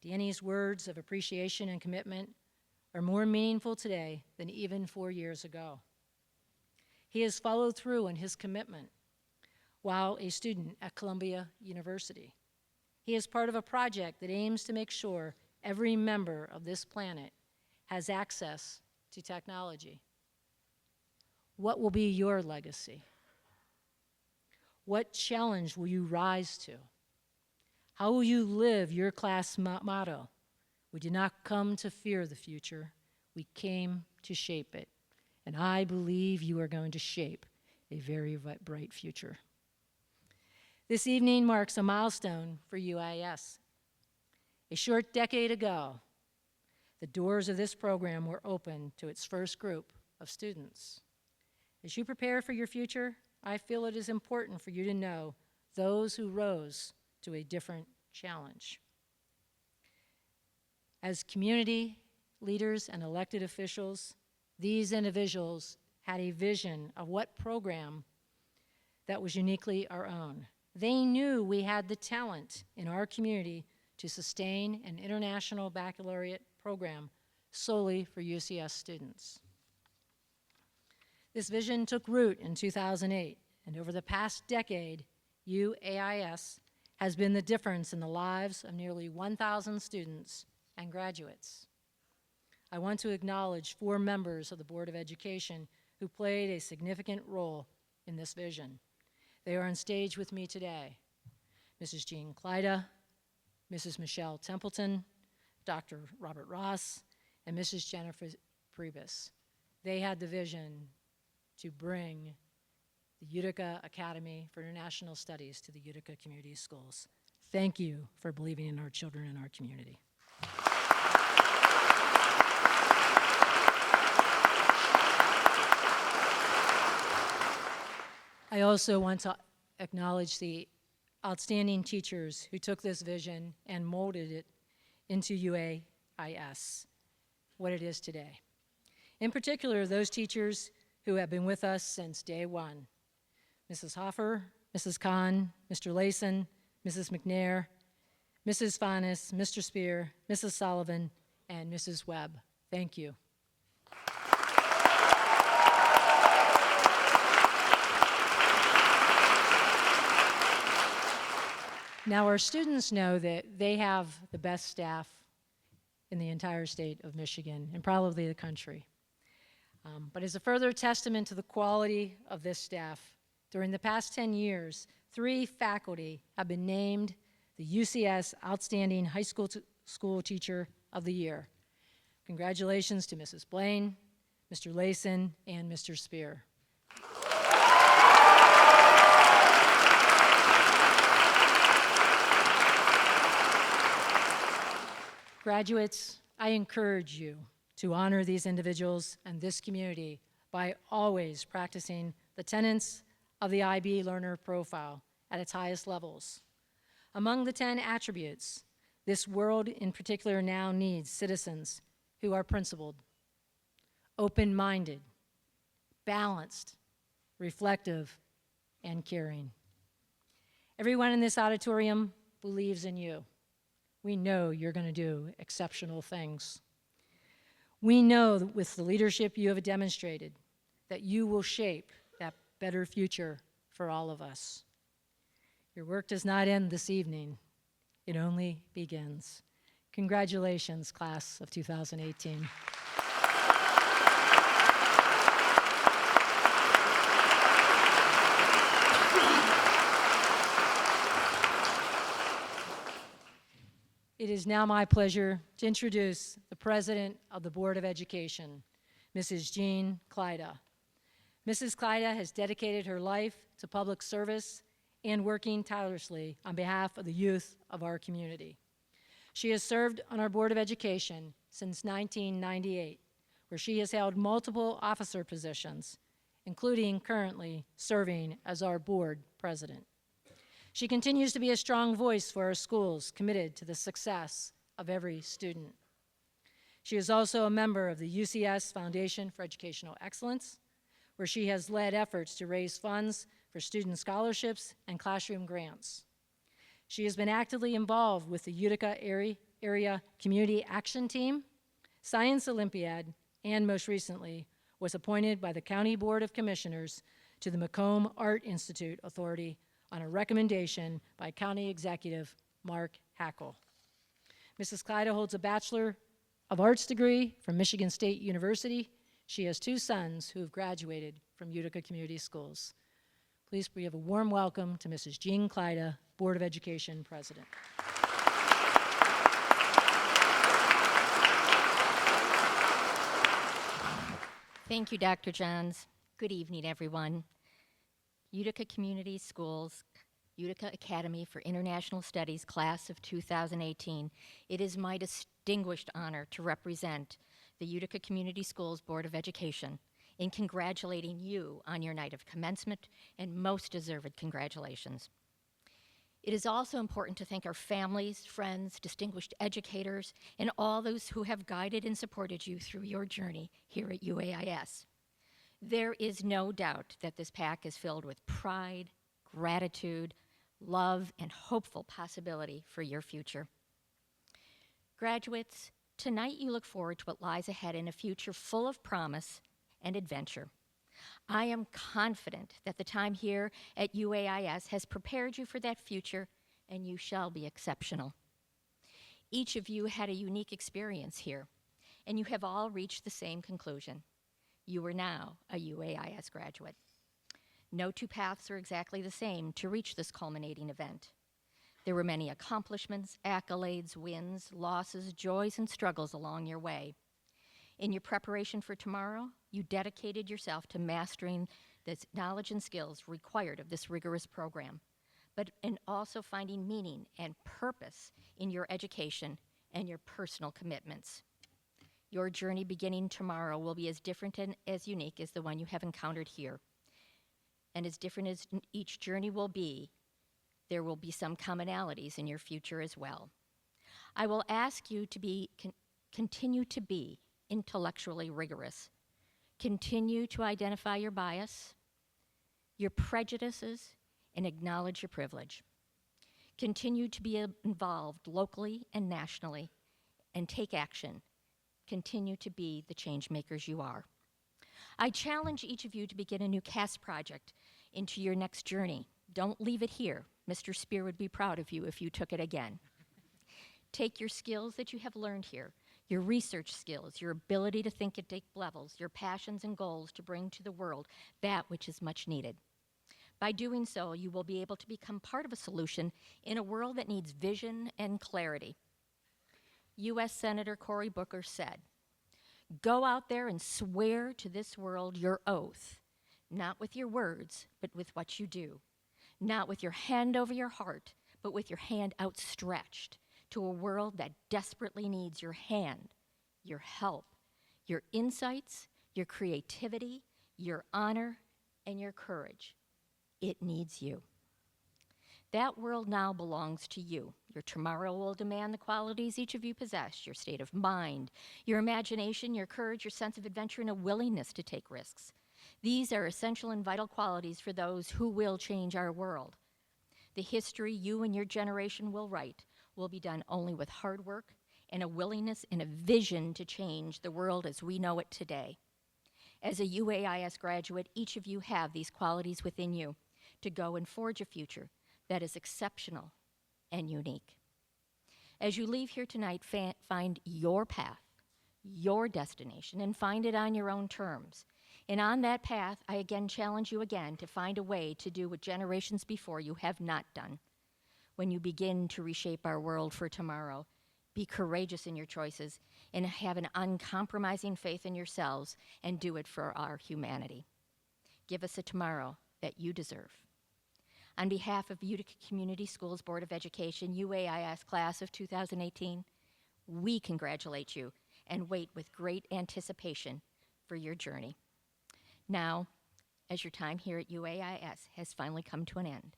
Danny's words of appreciation and commitment are more meaningful today than even 4 years ago. He has followed through on his commitment while a student at Columbia University. He is part of a project that aims to make sure every member of this planet has access to technology. What will be your legacy? What challenge will you rise to? How will you live your class motto? We did not come to fear the future, we came to shape it. And I believe you are going to shape a very bright future. This evening marks a milestone for UIS. A short decade ago, the doors of this program were open to its first group of students. As you prepare for your future, I feel it is important for you to know those who rose to a different challenge. As community leaders and elected officials, these individuals had a vision of what program that was uniquely our own. They knew we had the talent in our community to sustain an international baccalaureate program solely for UCS students. This vision took root in 2008, and over the past decade, UAIS has been the difference in the lives of nearly 1,000 students and graduates. I want to acknowledge 4 members of the Board of Education who played a significant role in this vision. They are on stage with me today. Mrs. Jean Klida, Mrs. Michelle Templeton, Dr. Robert Ross, and Mrs. Jennifer Priebus. They had the vision to bring the Utica Academy for International Studies to the Utica Community Schools. Thank you for believing in our children and our community. I also want to acknowledge the outstanding teachers who took this vision and molded it into UAIS, what it is today. In particular, those teachers who have been with us since day one. Mrs. Hoffer, Mrs. Kahn, Mr. Layson, Mrs. McNair, Mrs. Fanis, Mr. Spear, Mrs. Sullivan, and Mrs. Webb. Thank you. Now, our students know that they have the best staff in the entire state of Michigan and probably the country. But as a further testament to the quality of this staff, during the past 10 years, 3 faculty have been named the UCS Outstanding High School Teacher of the Year. Congratulations to Mrs. Blaine, Mr. Layson, and Mr. Spear. Graduates, I encourage you to honor these individuals and this community by always practicing the tenets of the IB learner profile at its highest levels. Among the 10 attributes, this world in particular now needs citizens who are principled, open-minded, balanced, reflective, and caring. Everyone in this auditorium believes in you. We know you're going to do exceptional things. We know that with the leadership you have demonstrated that you will shape that better future for all of us. Your work does not end this evening. It only begins. Congratulations, class of 2018. It is now my pleasure to introduce the President of the Board of Education, Mrs. Jean Klida. Mrs. Klida has dedicated her life to public service and working tirelessly on behalf of the youth of our community. She has served on our Board of Education since 1998, where she has held multiple officer positions, including currently serving as our board president. She continues to be a strong voice for our schools, committed to the success of every student. She is also a member of the UCS Foundation for Educational Excellence, where she has led efforts to raise funds for student scholarships and classroom grants. She has been actively involved with the Utica Area Community Action Team, Science Olympiad, and most recently was appointed by the County Board of Commissioners to the Macomb Art Institute Authority on a recommendation by County Executive Mark Hackle. Mrs. Klida holds a Bachelor of Arts degree from Michigan State University. She has 2 sons who have graduated from Utica Community Schools. Please give a warm welcome to Mrs. Jean Klida, Board of Education President. Thank you, Dr. Johns. Good evening, everyone. Utica Community Schools, Utica Academy for International Studies, class of 2018. It is my distinguished honor to represent the Utica Community Schools Board of Education in congratulating you on your night of commencement, and most deserved congratulations. It is also important to thank our families, friends, distinguished educators, and all those who have guided and supported you through your journey here at UAIS. There is no doubt that this pack is filled with pride, gratitude, love, and hopeful possibility for your future. Graduates, tonight you look forward to what lies ahead in a future full of promise and adventure. I am confident that the time here at UAIS has prepared you for that future, and you shall be exceptional. Each of you had a unique experience here, and you have all reached the same conclusion. You are now a UAIS graduate. No 2 paths are exactly the same to reach this culminating event. There were many accomplishments, accolades, wins, losses, joys, and struggles along your way. In your preparation for tomorrow, you dedicated yourself to mastering the knowledge and skills required of this rigorous program, and also finding meaning and purpose in your education and your personal commitments. Your journey beginning tomorrow will be as different and as unique as the one you have encountered here. And as different as each journey will be, there will be some commonalities in your future as well. I will ask you to continue to be intellectually rigorous. Continue to identify your bias, your prejudices, and acknowledge your privilege. Continue to be involved locally and nationally, and take action. Continue to be the change makers you are. I challenge each of you to begin a new CAST project into your next journey. Don't leave it here. Mr. Spear would be proud of you if you took it again. Take your skills that you have learned here, your research skills, your ability to think at deep levels, your passions and goals to bring to the world that which is much needed. By doing so, you will be able to become part of a solution in a world that needs vision and clarity. U.S. Senator Cory Booker said, "Go out there and swear to this world your oath, not with your words, but with what you do. Not with your hand over your heart, but with your hand outstretched to a world that desperately needs your hand, your help, your insights, your creativity, your honor, and your courage. It needs you." That world now belongs to you. Your tomorrow will demand the qualities each of you possess, your state of mind, your imagination, your courage, your sense of adventure, and a willingness to take risks. These are essential and vital qualities for those who will change our world. The history you and your generation will write will be done only with hard work and a willingness and a vision to change the world as we know it today. As a UAIS graduate, each of you have these qualities within you to go and forge a future that is exceptional and unique. As you leave here tonight, find your path, your destination, and find it on your own terms. And on that path, I again challenge you again to find a way to do what generations before you have not done. When you begin to reshape our world for tomorrow, be courageous in your choices and have an uncompromising faith in yourselves, and do it for our humanity. Give us a tomorrow that you deserve. On behalf of Utica Community Schools Board of Education, UAIS class of 2018, we congratulate you and wait with great anticipation for your journey. Now, as your time here at UAIS has finally come to an end,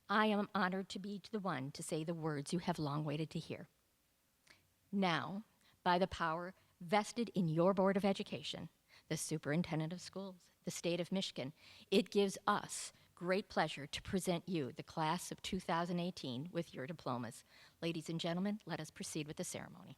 I am honored to be the one to say the words you have long waited to hear. Now, by the power vested in your Board of Education, the Superintendent of Schools, the State of Michigan, it gives us great pleasure to present you, the class of 2018, with your diplomas. Ladies and gentlemen, let us proceed with the ceremony.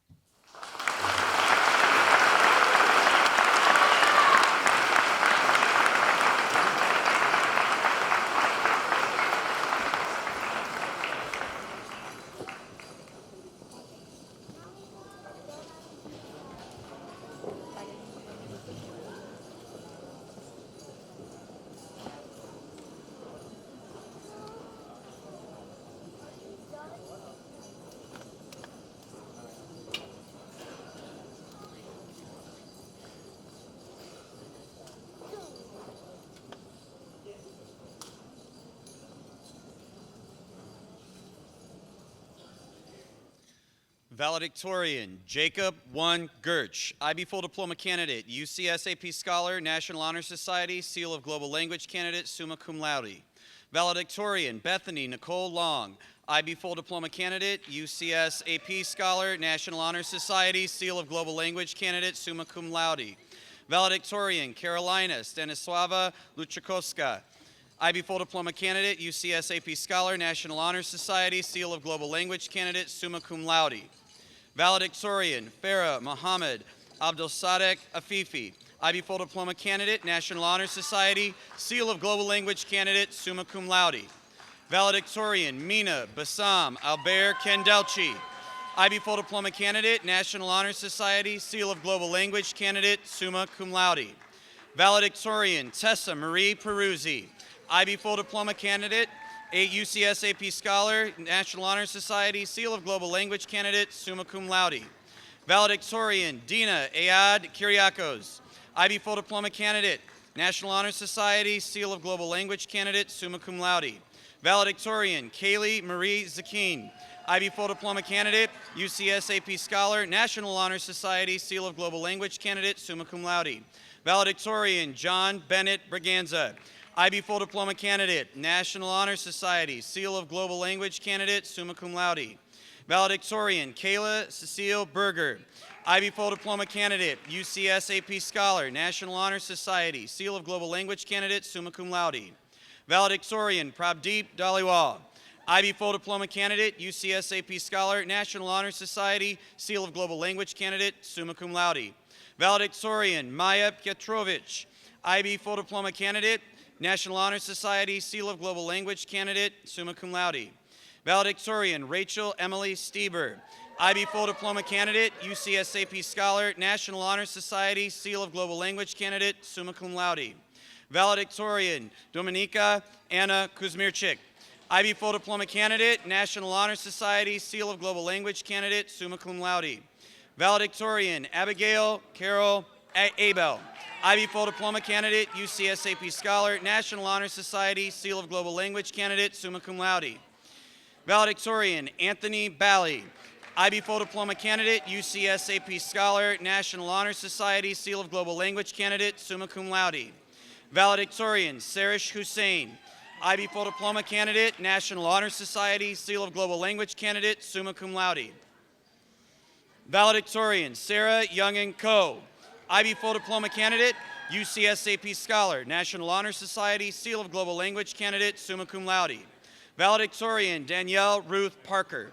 Valedictorian Jacob 1 Gertsch, IB Full Diploma Candidate, UCSAP Scholar, National Honor Society, Seal of Global Language Candidate, Summa Cum Laude. Valedictorian Bethany Nicole Long, IB Full Diploma Candidate, UCSAP Scholar, National Honor Society, Seal of Global Language Candidate, Summa Cum Laude. Valedictorian Carolina Stanisława Luchakowska, IB Full Diploma Candidate, UCSAP Scholar, National Honor Society, Seal of Global Language Candidate, Summa Cum Laude. Valedictorian Farah Mohammed Abdulsadek Afifi, IB Full Diploma Candidate, National Honor Society, Seal of Global Language Candidate, Summa Cum Laude. Valedictorian Mina Bassam Albert Kendelchi, IB Full Diploma Candidate, National Honor Society, Seal of Global Language Candidate, Summa Cum Laude. Valedictorian Tessa Marie Peruzzi, IB Full Diploma Candidate, a UCSAP Scholar, National Honor Society, Seal of Global Language Candidate, Summa Cum Laude. Valedictorian Dina Ayad Kyriakos, IB Full Diploma Candidate, National Honor Society, Seal of Global Language Candidate, Summa Cum Laude. Valedictorian Kaylee Marie Zakin, IB Full Diploma Candidate, UCSAP Scholar, National Honor Society, Seal of Global Language Candidate, Summa Cum Laude. Valedictorian John Bennett Braganza, IB Full Diploma Candidate, National Honor Society, Seal of Global Language Candidate, Summa Cum Laude. Valedictorian Kayla Cecile Berger, IB Full Diploma Candidate, UCSAP Scholar, National Honor Society, Seal of Global Language Candidate, Summa Cum Laude. Valedictorian Prabdeep Dhaliwal, IB Full Diploma Candidate, UCSAP Scholar, National Honor Society, Seal of Global Language Candidate, Summa Cum Laude. Valedictorian Maya Petrovich, IB Full Diploma Candidate, National Honor Society, Seal of Global Language Candidate, Summa Cum Laude. Valedictorian Rachel Emily Stieber, IB Full Diploma Candidate, UCSAP Scholar, National Honor Society, Seal of Global Language Candidate, Summa Cum Laude. Valedictorian Dominika Anna Kuzmirchik, IB Full Diploma Candidate, National Honor Society, Seal of Global Language Candidate, Summa Cum Laude. Valedictorian Abigail Carol Abel, IB Full Diploma Candidate, UCSAP Scholar, National Honor Society, Seal of Global Language Candidate, Summa Cum Laude. Valedictorian Anthony Bally, IB Full Diploma Candidate, UCSAP Scholar, National Honor Society, Seal of Global Language Candidate, Summa Cum Laude. Valedictorian Sarish Hussain, IB Full Diploma Candidate, National Honor Society, Seal of Global Language Candidate, Summa Cum Laude. Valedictorian Sarah Youngin Coe, IB Full Diploma Candidate, UCSAP Scholar, National Honor Society, Seal of Global Language Candidate, Summa Cum Laude. Valedictorian Danielle Ruth Parker,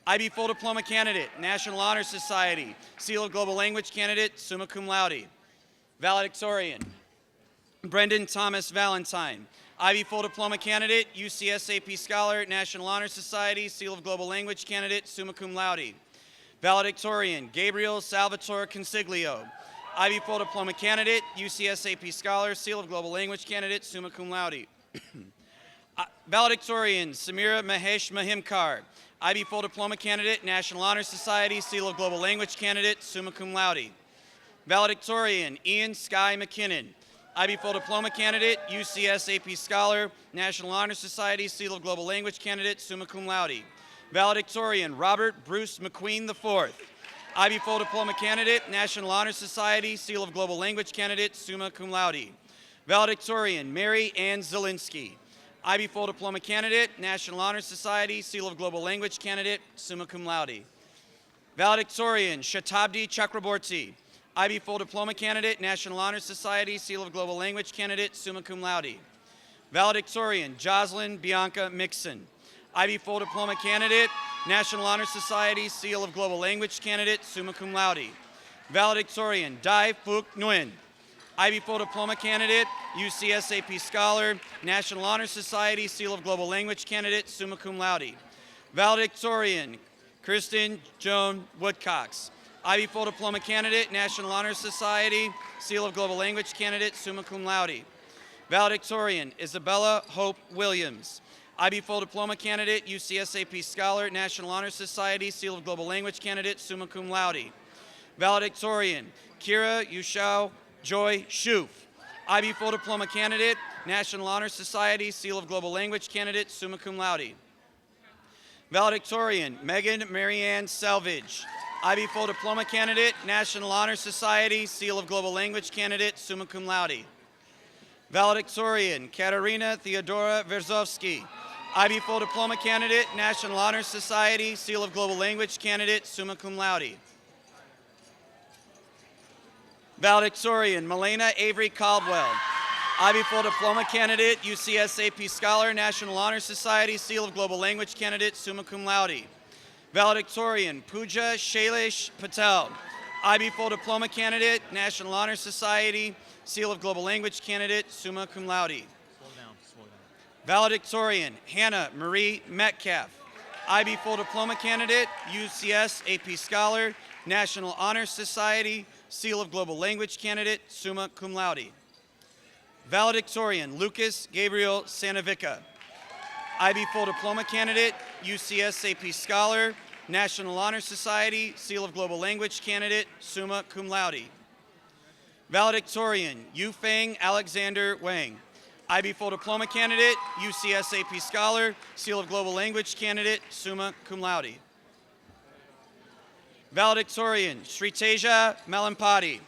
IB Full Diploma Candidate, National Honor Society, Seal of Global Language Candidate, Summa Cum Laude. Valedictorian Brendan Thomas Valentine, IB Full Diploma Candidate, UCSAP Scholar, National Honor Society, Seal of Global Language Candidate, Summa Cum Laude. Valedictorian Gabriel Salvatore Consiglio, IB Full Diploma Candidate, UCSAP Scholar, Seal of Global Language Candidate, Summa Cum Laude. Valedictorian Samira Mahesh Mahimkar, IB Full Diploma Candidate, National Honor Society, Seal of Global Language Candidate, Summa Cum Laude. Valedictorian Ian Sky McKinnon, IB Full Diploma Candidate, UCS AP Scholar, National Honor Society, Seal of Global Language Candidate, summa cum laude. Valedictorian, Robert Bruce McQueen IV. IB Full Diploma Candidate, National Honor Society, Seal of Global Language Candidate, summa cum laude. Valedictorian, Mary Ann Zielinski. IB Full Diploma Candidate, National Honor Society, Seal of Global Language Candidate, summa cum laude. Valedictorian, Shatabdi Chakraborty. IB Full Diploma Candidate, National Honor Society, Seal of Global Language Candidate, summa cum laude. Valedictorian, Jocelyn Bianca Mixon. IB Full Diploma Candidate, National Honor Society, Seal of Global Language Candidate, summa cum laude. Valedictorian, Dai Phuc Nguyen. IB Full Diploma Candidate, UCS AP Scholar, National Honor Society, Seal of Global Language Candidate, summa cum laude. Valedictorian, Kristen Joan Woodcox. IB Full Diploma Candidate, National Honor Society, Seal of Global Language Candidate, summa cum laude. Valedictorian, Isabella Hope Williams. IB Full Diploma Candidate, UCS AP Scholar, National Honor Society, Seal of Global Language Candidate, summa cum laude. Valedictorian, Kira Yushao Joy Shuf. IB Full Diploma Candidate, National Honor Society, Seal of Global Language Candidate, summa cum laude. Valedictorian, Megan Marianne Selvage. IB Full Diploma Candidate, National Honor Society, Seal of Global Language Candidate, summa cum laude. Valedictorian, Katerina Theodora Verzovsky. IB Full Diploma Candidate, National Honor Society, Seal of Global Language Candidate, summa cum laude. Valedictorian, Milena Avery Caldwell. IB Full Diploma Candidate, UCS AP Scholar, National Honor Society, Seal of Global Language Candidate, summa cum laude. Valedictorian, Pooja Shailesh Patel. IB Full Diploma Candidate, National Honor Society, Seal of Global Language Candidate, summa cum laude. Slow down. Valedictorian, Hannah Marie Metcalf. IB Full Diploma Candidate, UCS AP Scholar, National Honor Society, Seal of Global Language Candidate, summa cum laude. Valedictorian, Lucas Gabriel Sanovica. IB Full Diploma Candidate, UCS AP Scholar, National Honor Society, Seal of Global Language Candidate, summa cum laude. Valedictorian, Yufeng Alexander Wang. IB Full Diploma Candidate, UCS AP Scholar, Seal of Global Language Candidate, summa cum laude. Valedictorian, Sriteja Malampati.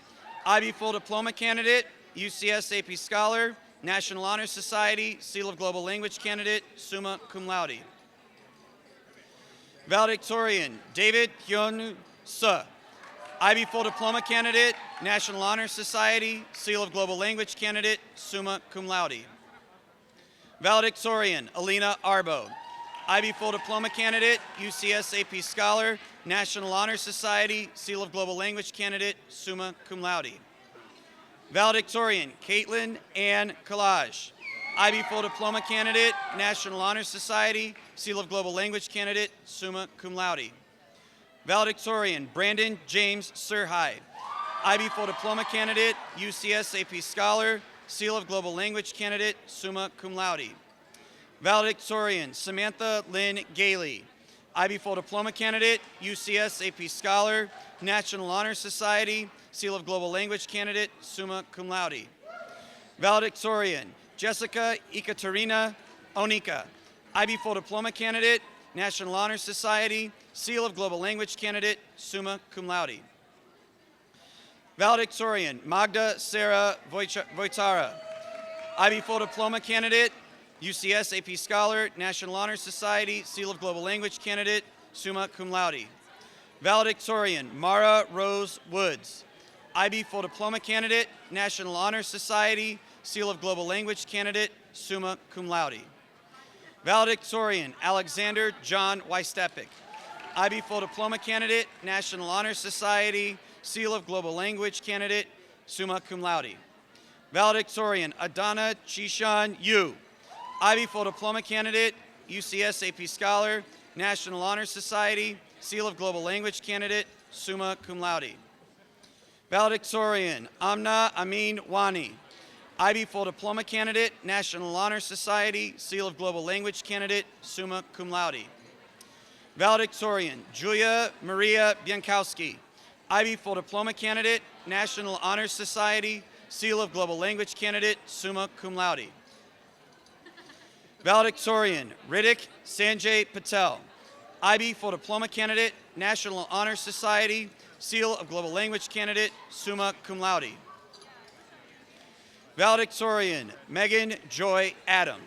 IB Full Diploma Candidate, UCS AP Scholar, National Honor Society, Seal of Global Language Candidate, summa cum laude. Valedictorian, David Hyun Suh. IB Full Diploma Candidate, National Honor Society, Seal of Global Language Candidate, summa cum laude. Valedictorian, Alina Arbo. IB Full Diploma Candidate, UCS AP Scholar, National Honor Society, Seal of Global Language Candidate, summa cum laude. Valedictorian, Caitlin Ann Collage. IB Full Diploma Candidate, National Honor Society, Seal of Global Language Candidate, summa cum laude. Valedictorian, Brandon James Surhai. IB Full Diploma Candidate, UCS AP Scholar, Seal of Global Language Candidate, summa cum laude. Valedictorian, Samantha Lynn Gailey. IB Full Diploma Candidate, UCS AP Scholar, National Honor Society, Seal of Global Language Candidate, summa cum laude. Valedictorian, Jessica Ekaterina Onika. IB Full Diploma Candidate, National Honor Society, Seal of Global Language Candidate, summa cum laude. Valedictorian, Magda Sarah Voitara. IB Full Diploma Candidate, UCS AP Scholar, National Honor Society, Seal of Global Language Candidate, summa cum laude. Valedictorian, Mara Rose Woods. IB Full Diploma Candidate, National Honor Society, Seal of Global Language Candidate, summa cum laude. Valedictorian, Alexander John Wystepik. IB Full Diploma Candidate, National Honor Society, Seal of Global Language Candidate, summa cum laude. Valedictorian, Adana Chishan Yu. IB Full Diploma Candidate, UCS AP Scholar, National Honor Society, Seal of Global Language Candidate, summa cum laude. Valedictorian, Amna Amin Wani. IB Full Diploma Candidate, National Honor Society, Seal of Global Language Candidate, summa cum laude. Valedictorian, Julia Maria Biankowski. IB Full Diploma Candidate, National Honor Society, Seal of Global Language candidate, summa cum laude. Valedictorian, Riddick Sanjay Patel. IB full diploma candidate, National Honor Society, Seal of Global Language candidate, summa cum laude. Valedictorian, Megan Joy Adam.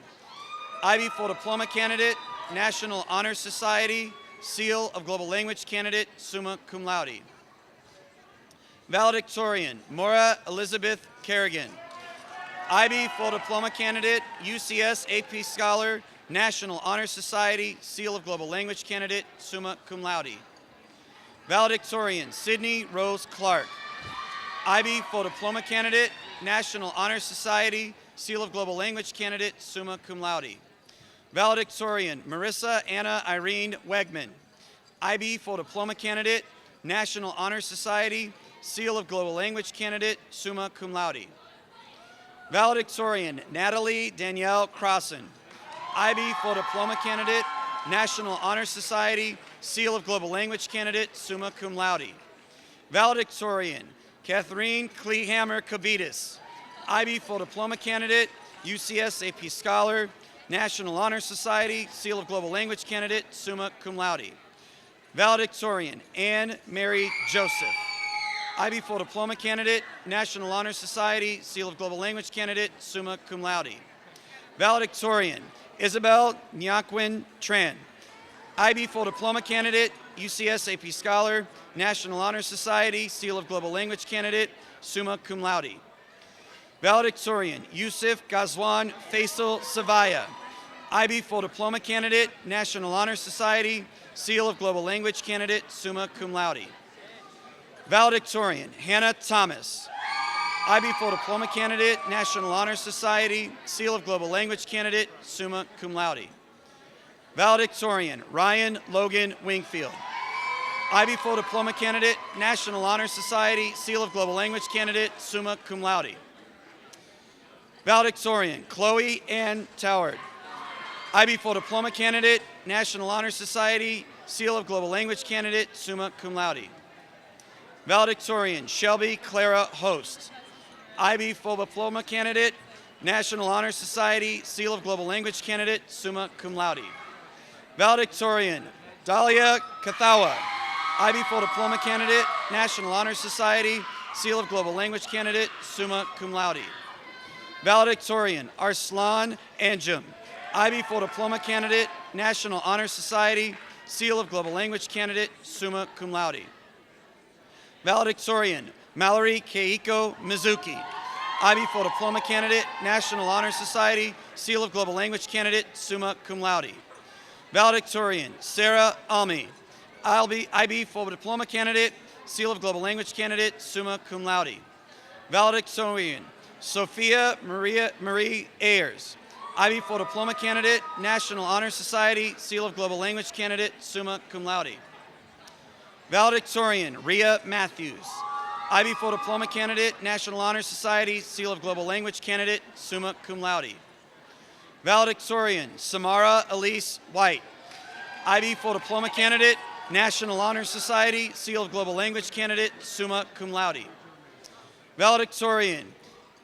IB full diploma candidate, National Honor Society, Seal of Global Language candidate, summa cum laude. Valedictorian, Maura Elizabeth Kerrigan. IB full diploma candidate, UCS AP Scholar, National Honor Society, Seal of Global Language candidate, summa cum laude. Valedictorian, Sydney Rose Clark. IB full diploma candidate, National Honor Society, Seal of Global Language candidate, summa cum laude. Valedictorian, Marissa Anna Irene Wegman. IB full diploma candidate, National Honor Society, Seal of Global Language candidate, summa cum laude. Valedictorian, Natalie Danielle Crossan. IB full diploma candidate, National Honor Society, Seal of Global Language candidate, summa cum laude. Valedictorian, Catherine Kleehammer Kavitas. IB full diploma candidate, UCS AP Scholar, National Honor Society, Seal of Global Language candidate, summa cum laude. Valedictorian, Anne Mary Joseph. IB full diploma candidate, National Honor Society, Seal of Global Language candidate, summa cum laude. Valedictorian, Isabel Nyaquin Tran. IB full diploma candidate, UCS AP Scholar, National Honor Society, Seal of Global Language candidate, summa cum laude. Valedictorian, Yusuf Ghazwan Faisal Savaya. IB full diploma candidate, National Honor Society, Seal of Global Language candidate, summa cum laude. Valedictorian, Hannah Thomas. IB full diploma candidate, National Honor Society, Seal of Global Language candidate, summa cum laude. Valedictorian, Ryan Logan Wingfield. IB full diploma candidate, National Honor Society, Seal of Global Language candidate, summa cum laude. Valedictorian, Chloe Ann Toward. IB full diploma candidate, National Honor Society, Seal of Global Language candidate, summa cum laude. Valedictorian, Shelby Clara Host. IB full diploma candidate, National Honor Society, Seal of Global Language candidate, summa cum laude. Valedictorian, Dahlia Kathawa. IB full diploma candidate, National Honor Society, Seal of Global Language candidate, summa cum laude. Valedictorian, Arslan Anjum. IB full diploma candidate, National Honor Society, Seal of Global Language candidate, summa cum laude. Valedictorian, Mallory Keiko Mizuki. IB full diploma candidate, National Honor Society, Seal of Global Language candidate, summa cum laude. Valedictorian, Sarah Almi. IB full diploma candidate, Seal of Global Language candidate, summa cum laude. Valedictorian, Sophia Marie Ayers. IB full diploma candidate, National Honor Society, Seal of Global Language candidate, summa cum laude. Valedictorian, Rhea Matthews. IB full diploma candidate, National Honor Society, Seal of Global Language candidate, summa cum laude. Valedictorian, Samara Elise White. IB full diploma candidate, National Honor Society, Seal of Global Language candidate, summa cum laude. Valedictorian,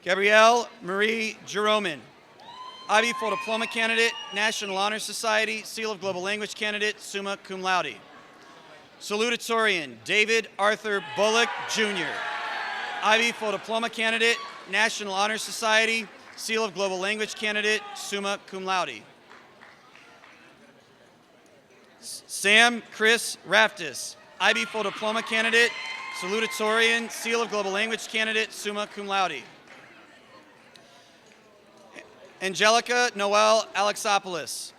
Gabrielle Marie Jeromin. IB full diploma candidate, National Honor Society, Seal of Global Language candidate, summa cum laude. Salutatorian, David Arthur Bullock, Jr. IB full diploma candidate, National Honor Society, Seal of Global Language candidate, summa cum laude. Sam Chris Raftis, IB full diploma candidate, Salutatorian, Seal of Global Language candidate, summa cum laude. Angelica Noel Alexopoulos,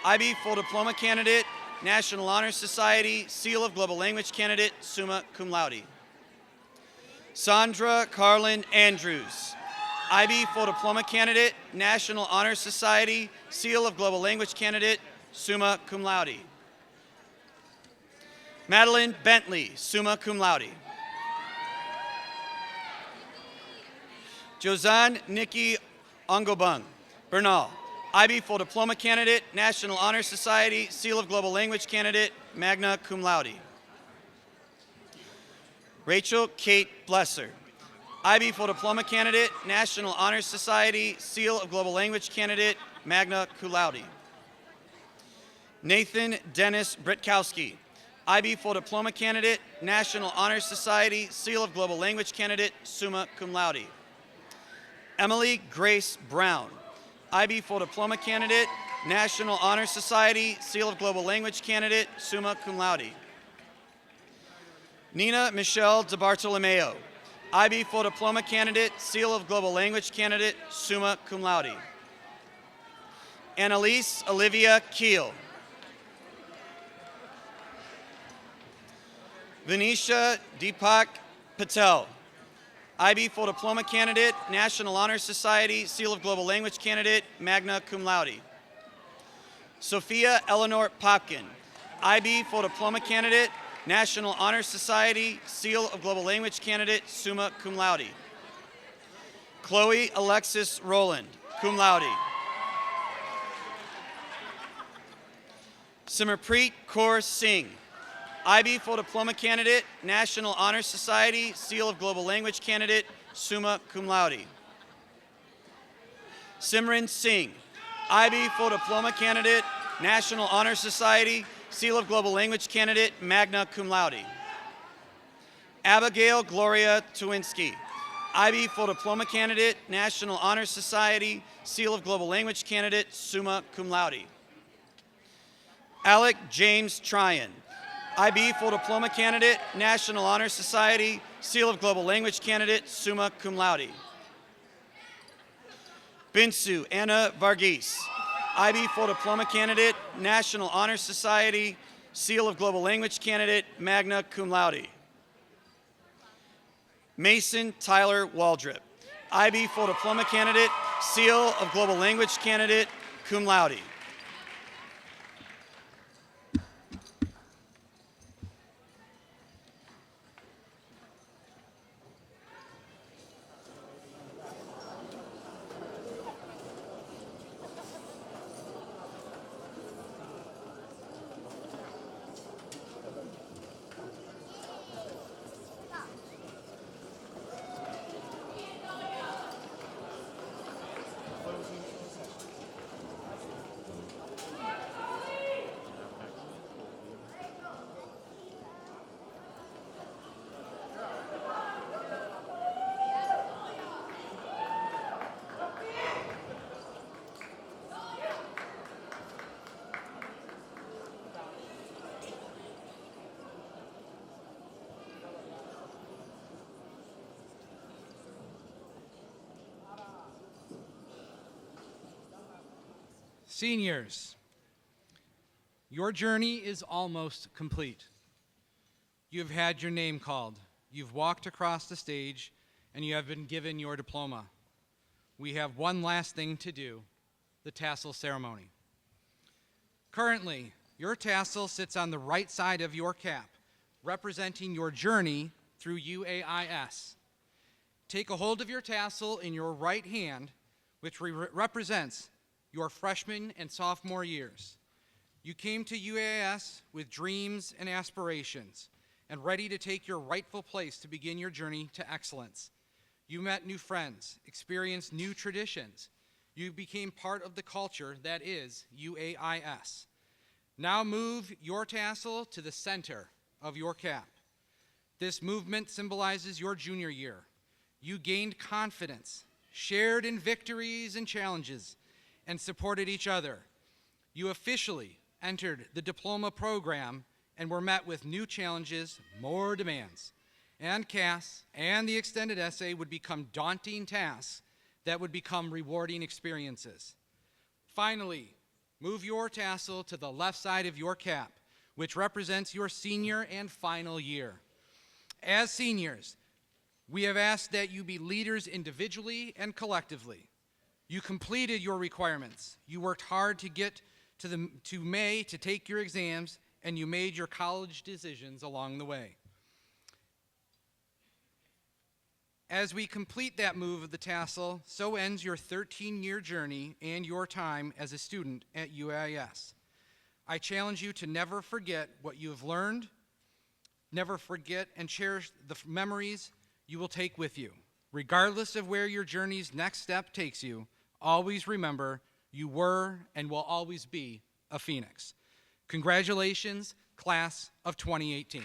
IB full diploma candidate, National Honor Society, Seal of Global Language candidate, summa cum laude. Sandra Carlin Andrews, IB full diploma candidate, National Honor Society, Seal of Global Language candidate, summa cum laude. Madeline Bentley, summa cum laude. Josanne Nikki Ongobung, Bernal, IB full diploma candidate, National Honor Society, Seal of Global Language candidate, magna cum laude. Rachel Kate Blesser, IB Full Diploma Candidate, National Honor Society, Seal of Global Language Candidate, magna cum laude. Nathan Dennis Britkowski, IB Full Diploma Candidate, National Honor Society, Seal of Global Language Candidate, summa cum laude. Emily Grace Brown, IB Full Diploma Candidate, National Honor Society, Seal of Global Language Candidate, summa cum laude. Nina Michelle DeBartolomeo, IB Full Diploma Candidate, Seal of Global Language Candidate, summa cum laude. Annalise Olivia Keel. Venetia Deepak Patel, IB Full Diploma Candidate, National Honor Society, Seal of Global Language Candidate, magna cum laude. Sophia Eleanor Popkin, IB Full Diploma Candidate, National Honor Society, Seal of Global Language Candidate, summa cum laude. Chloe Alexis Rowland, cum laude. Simarpreet Kaur Singh, IB Full Diploma Candidate, National Honor Society, Seal of Global Language Candidate, summa cum laude. Simran Singh, IB Full Diploma Candidate, National Honor Society, Seal of Global Language Candidate, magna cum laude. Abigail Gloria Tuwinski, IB Full Diploma Candidate, National Honor Society, Seal of Global Language Candidate, summa cum laude. Alec James Tryon, IB Full Diploma Candidate, National Honor Society, Seal of Global Language Candidate, summa cum laude. Binsu Anna Varghese, IB Full Diploma Candidate, National Honor Society, Seal of Global Language Candidate, magna cum laude. Mason Tyler Waldrop, IB Full Diploma Candidate, Seal of Global Language Candidate, cum laude. Seniors, your journey is almost complete. You've had your name called, you've walked across the stage, and you have been given your diploma. We have one last thing to do, the tassel ceremony. Currently, your tassel sits on the right side of your cap, representing your journey through UAIS. Take a hold of your tassel in your right hand, which represents your freshman and sophomore years. You came to UAS with dreams and aspirations and ready to take your rightful place to begin your journey to excellence. You met new friends, experienced new traditions. You became part of the culture that is UAIS. Now move your tassel to the center of your cap. This movement symbolizes your junior year. You gained confidence, shared in victories and challenges, and supported each other. You officially entered the diploma program and were met with new challenges, more demands. And CAS and the extended essay would become daunting tasks that would become rewarding experiences. Finally, move your tassel to the left side of your cap, which represents your senior and final year. As seniors, we have asked that you be leaders individually and collectively. You completed your requirements. You worked hard to get to May to take your exams, and you made your college decisions along the way. As we complete that move of the tassel, so ends your 13-year journey and your time as a student at UAIS. I challenge you to never forget what you have learned, never forget and cherish the memories you will take with you. Regardless of where your journey's next step takes you, always remember you were and will always be a Phoenix. Congratulations, class of 2018.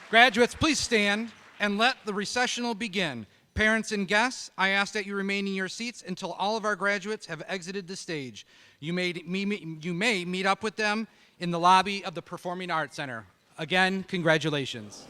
Graduates, please stand and let the recessional begin. Parents and guests, I ask that you remain in your seats until all of our graduates have exited the stage. You may meet up with them in the lobby of the Performing Arts Center. Again, congratulations.